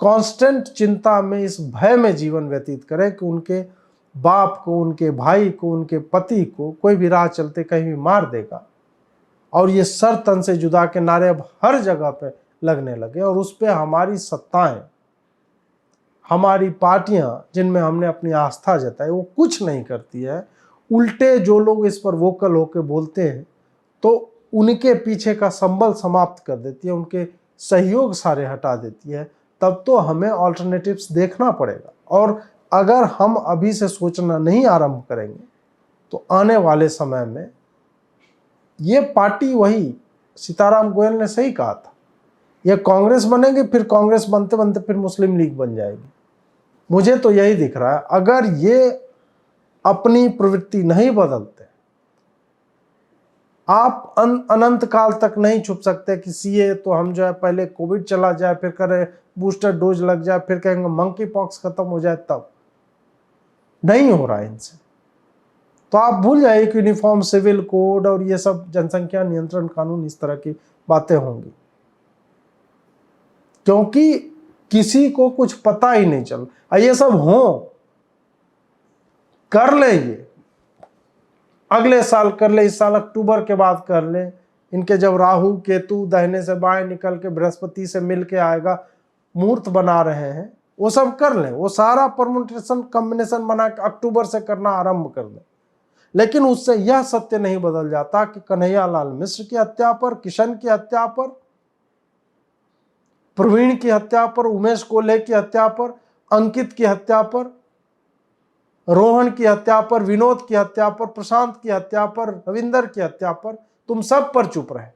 कांस्टेंट चिंता में, इस भय में जीवन व्यतीत करें कि उनके बाप को, उनके भाई को, उनके पति को कोई भी राह चलते कहीं भी मार देगा, और ये सर तन से जुदा के नारे अब हर जगह पे लगने लगे, और उस पे हमारी सत्ताएं, हमारी पार्टियां जिनमें हमने अपनी आस्था जताई, वो कुछ नहीं करती है। उल्टे जो लोग इस पर वोकल होकर बोलते हैं तो उनके पीछे का संबल समाप्त कर देती है, उनके सहयोग सारे हटा देती है। तब तो हमें ऑल्टरनेटिव्स देखना पड़ेगा, और अगर हम अभी से सोचना नहीं आरंभ करेंगे तो आने वाले समय में ये पार्टी, वही सीताराम गोयल ने सही कहा था, ये कांग्रेस बनेगी, फिर कांग्रेस बनते बनते फिर मुस्लिम लीग बन जाएगी। मुझे तो यही दिख रहा है। अगर ये अपनी प्रवृत्ति नहीं बदलते, आप अनंत काल तक नहीं छुप सकते कि CA तो हम जो है पहले कोविड चला जाए, फिर करें बूस्टर डोज लग जाए, फिर कहेंगे मंकी पॉक्स खत्म हो जाए, तब नहीं हो रहा है इनसे। तो तो आप भूल जाइए कि यूनिफॉर्म सिविल कोड और ये सब जनसंख्या नियंत्रण कानून इस तरह की बातें होंगी, क्योंकि किसी को कुछ पता ही नहीं चल। ये सब हो कर ले, ये अगले साल कर ले, इस साल अक्टूबर के बाद कर ले। इनके जब राहु केतु दाहिने से बाएं निकल के बृहस्पति से मिल के आएगा, मुहूर्त बना रहे हैं, वो सब कर लें। वो सारा परमुटेशन कॉम्बिनेशन बना के अक्टूबर से करना आरंभ कर दें। लेकिन उससे यह सत्य नहीं बदल जाता कि कन्हैयालाल मिश्र की हत्या पर, किशन की हत्या पर, प्रवीण की हत्या पर, उमेश कोल्हे की हत्या पर, अंकित की हत्या पर, रोहन की हत्या पर, विनोद की हत्या पर, प्रशांत की हत्या पर, रविंदर की हत्या पर तुम सब पर चुप रहे।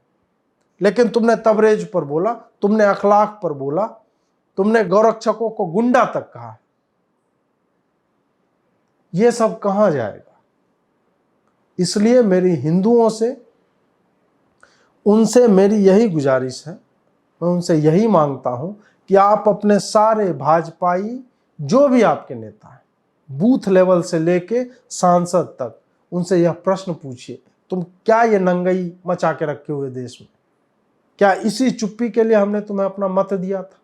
लेकिन तुमने तबरेज पर बोला, तुमने अखलाक पर बोला, तुमने गौरक्षकों को गुंडा तक कहा। यह सब कहां जाएगा? इसलिए मेरी हिंदुओं से, उनसे मेरी यही गुजारिश है, मैं उनसे यही मांगता हूं कि आप अपने सारे भाजपाई जो भी आपके नेता हैं, बूथ लेवल से लेके सांसद तक, उनसे यह प्रश्न पूछिए, तुम क्या ये नंगई मचा के रखे हुए देश में? क्या इसी चुप्पी के लिए हमने तुम्हें अपना मत दिया था?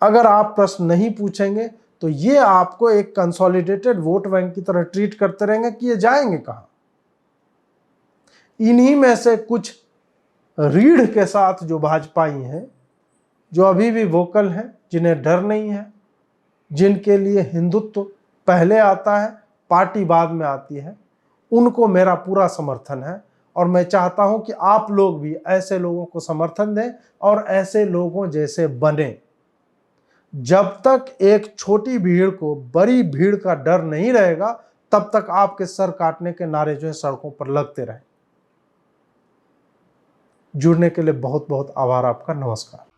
अगर आप प्रश्न नहीं पूछेंगे तो ये आपको एक कंसोलिडेटेड वोट बैंक की तरह ट्रीट करते रहेंगे कि ये जाएंगे कहां? इन्हीं में से कुछ रीढ़ के साथ जो भाजपाई हैं, जो अभी भी वोकल हैं, जिन्हें डर नहीं है, जिनके लिए हिंदुत्व पहले आता है, पार्टी बाद में आती है, उनको मेरा पूरा समर्थन है। और मैं चाहता हूं कि आप लोग भी ऐसे लोगों को समर्थन दें और ऐसे लोगों जैसे बने। जब तक एक छोटी भीड़ को बड़ी भीड़ का डर नहीं रहेगा, तब तक आपके सर काटने के नारे जो है सड़कों पर लगते रहे। जुड़ने के लिए बहुत बहुत आभार आपका। नमस्कार।